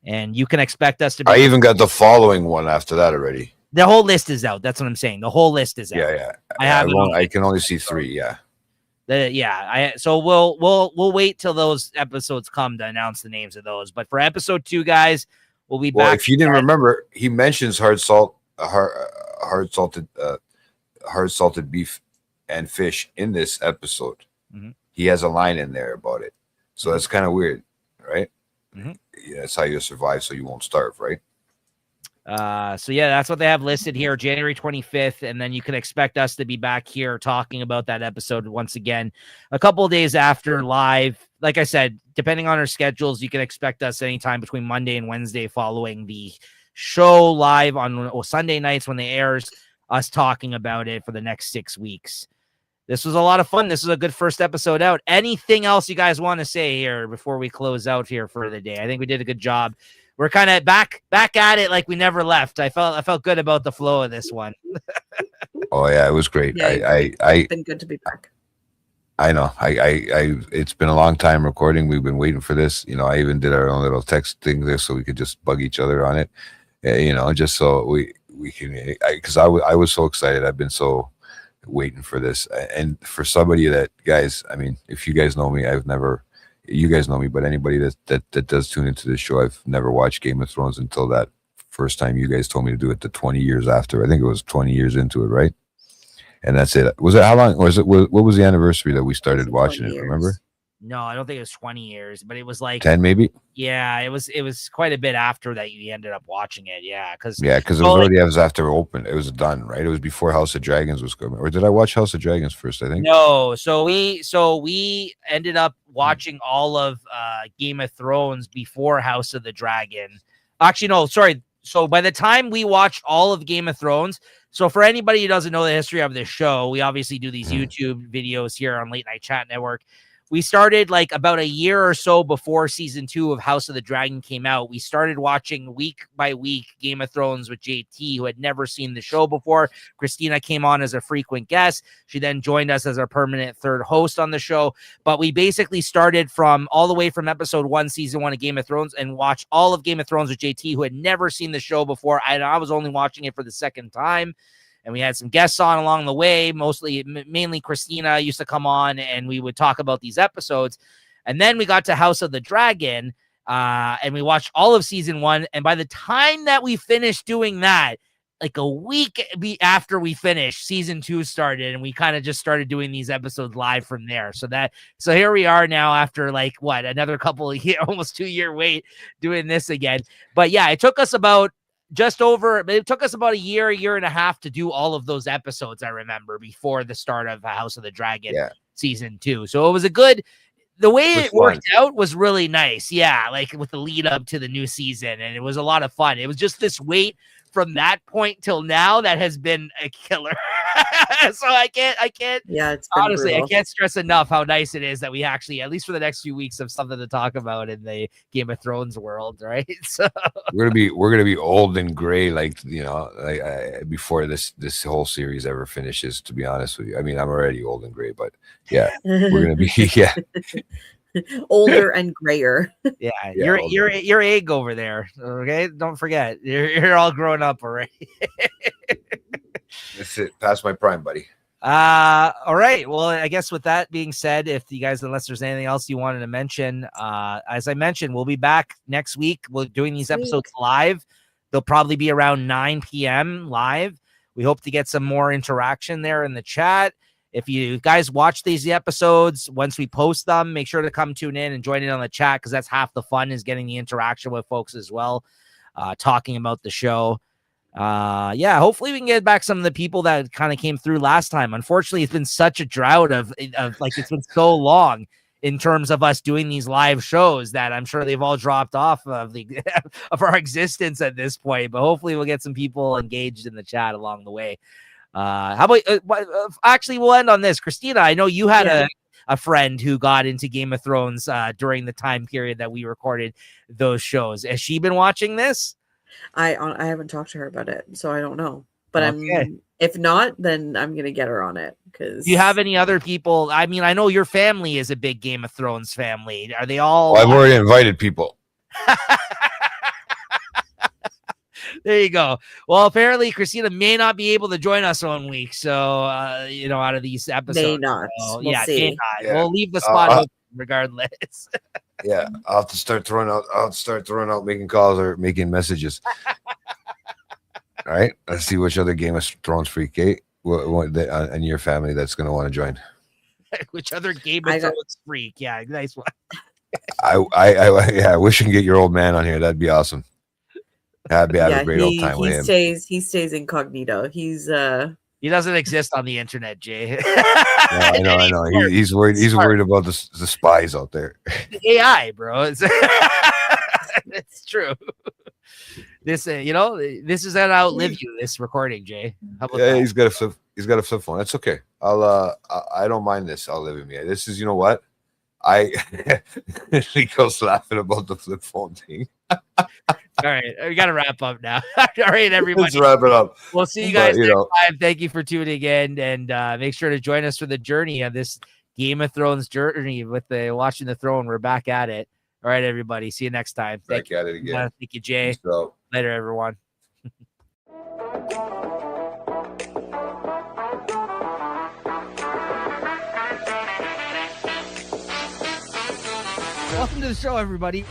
And you can expect us to be. I even got the following one after that already. The whole list is out. That's what I'm saying. The whole list is out. Yeah. I can only see 3. Yeah. So we'll wait till those episodes come to announce the names of those. But for episode 2, guys, we'll be back. If you didn't remember, he mentions hard salted beef and fish in this episode. Mm-hmm. He has a line in there about it. So that's kind of weird, right? Mm-hmm. Yeah, that's how you survive so you won't starve, right? So yeah, that's what they have listed here, January 25th. And then you can expect us to be back here talking about that episode once again, a couple of days after live. Like I said, depending on our schedules, you can expect us anytime between Monday and Wednesday following the show live on Sunday nights when it airs, us talking about it for the next 6 weeks. This was a lot of fun. This is a good first episode out. Anything else you guys want to say here before we close out here for the day? I think we did a good job. We're kind of back at it like we never left. I felt good about the flow of this one. Oh yeah, it was great. Yeah, it's been good to be back. I know. It's been a long time recording. We've been waiting for this. I even did our own little text thing there so we could just bug each other on it. Just so we can. Because I was so excited. I've been so waiting for this, and for somebody that, guys, I mean, if you guys know me, you guys know me, but anybody that does tune into this show, I've never watched Game of Thrones until that first time you guys told me to do it, the 20 years after. I think it was 20 years into it, right? And that's it. Was it how long? Was it? What was the anniversary that we started watching it? Remember? No, I don't think it was 20 years, but it was like 10, maybe. Yeah, it was quite a bit after that you ended up watching it. Yeah, because it was already it was after open. It was done, right? It was before House of Dragons was coming, or did I watch House of Dragons first? I think no. So we ended up watching all of Game of Thrones before House of the Dragon. Actually, no, sorry. So by the time we watched all of Game of Thrones, so for anybody who doesn't know the history of this show, we obviously do these YouTube videos here on Late Night Chat Network. We started like about a year or so before season 2 of House of the Dragon came out. We started watching week by week Game of Thrones with JT, who had never seen the show before. Christina came on as a frequent guest. She then joined us as our permanent third host on the show. But we basically started all the way from episode 1, season 1 of Game of Thrones, and watched all of Game of Thrones with JT, who had never seen the show before. I was only watching it for the second time. And we had some guests on along the way, mainly Christina used to come on, and we would talk about these episodes. And then we got to House of the Dragon, and we watched all of season 1. And by the time that we finished doing that, like a week after we finished, season 2 started, and we kind of just started doing these episodes live from there. So here we are now after another couple of almost 2-year wait doing this again. But yeah, it took us about a year and a half to do all of those episodes, I remember, before the start of House of the Dragon season 2. So it was the way it worked out was really nice. Yeah, like with the lead up to the new season, and it was a lot of fun. It was just this wait from that point till now that has been a killer. So I can't. Yeah, it's honestly, brutal. I can't stress enough how nice it is that we actually, at least for the next few weeks, have something to talk about in the Game of Thrones world, right? So we're gonna be old and gray, before this whole series ever finishes. To be honest with you, I mean, I'm already old and gray, but yeah, we're gonna be older and grayer. Yeah, your egg over there. Okay, don't forget, you're all grown up already. That's it. Past my prime, buddy. All right. Well, I guess with that being said, if you guys, unless there's anything else you wanted to mention, as I mentioned, we'll be back next week. We're doing these episodes live. They'll probably be around 9 p.m. live. We hope to get some more interaction there in the chat. If you guys watch these episodes, once we post them, make sure to come tune in and join in on the chat, because that's half the fun, is getting the interaction with folks as well, talking about the show. Hopefully we can get back some of the people that kind of came through last time. Unfortunately, it's been such a drought of like, it's been so long in terms of us doing these live shows that I'm sure they've all dropped off of the of our existence at this point. But hopefully we'll get some people engaged in the chat along the way. How about actually, we'll end on this. Christina, I know you had a friend who got into Game of Thrones during the time period that we recorded those shows. Has she been watching this? I haven't talked to her about it, so I don't know. But if not, then I'm gonna get her on it. Because do you have any other people? I mean, I know your family is a big Game of Thrones family. Are they all? Well, I've already invited people. There you go. Well, apparently Christina may not be able to join us one week, so out of these episodes, may not. So, we'll see. May not. Yeah. We'll leave the spot open regardless. Yeah, I'll have to start throwing out, making calls or making messages. All right, let's see which other Game of Thrones freak, and your family that's going to want to join. Which other Game of Thrones freak? Yeah, nice one. I wish you can get your old man on here. That'd be awesome. I'd have a great old time with him. He stays incognito. He doesn't exist on the internet, Jay. I know. He's worried. He's worried about the spies out there. The AI, bro. It's true. This, this is gonna outlive you. This recording, Jay. How about that? He's got a flip. He's got a flip phone. That's okay. I don't mind this. I'll live with me. This is, you know what? Nico's laughing about the flip phone thing. All right, we got to wrap up now. All right, everybody. Let's wrap it up. We'll see you guys next time. Thank you for tuning in, and make sure to join us for the journey of this Game of Thrones journey with the Watching the Throne. We're back at it. All right, everybody. See you next time. Back at it again. Thank you, Jay. So. Later, everyone. Welcome to the show, everybody.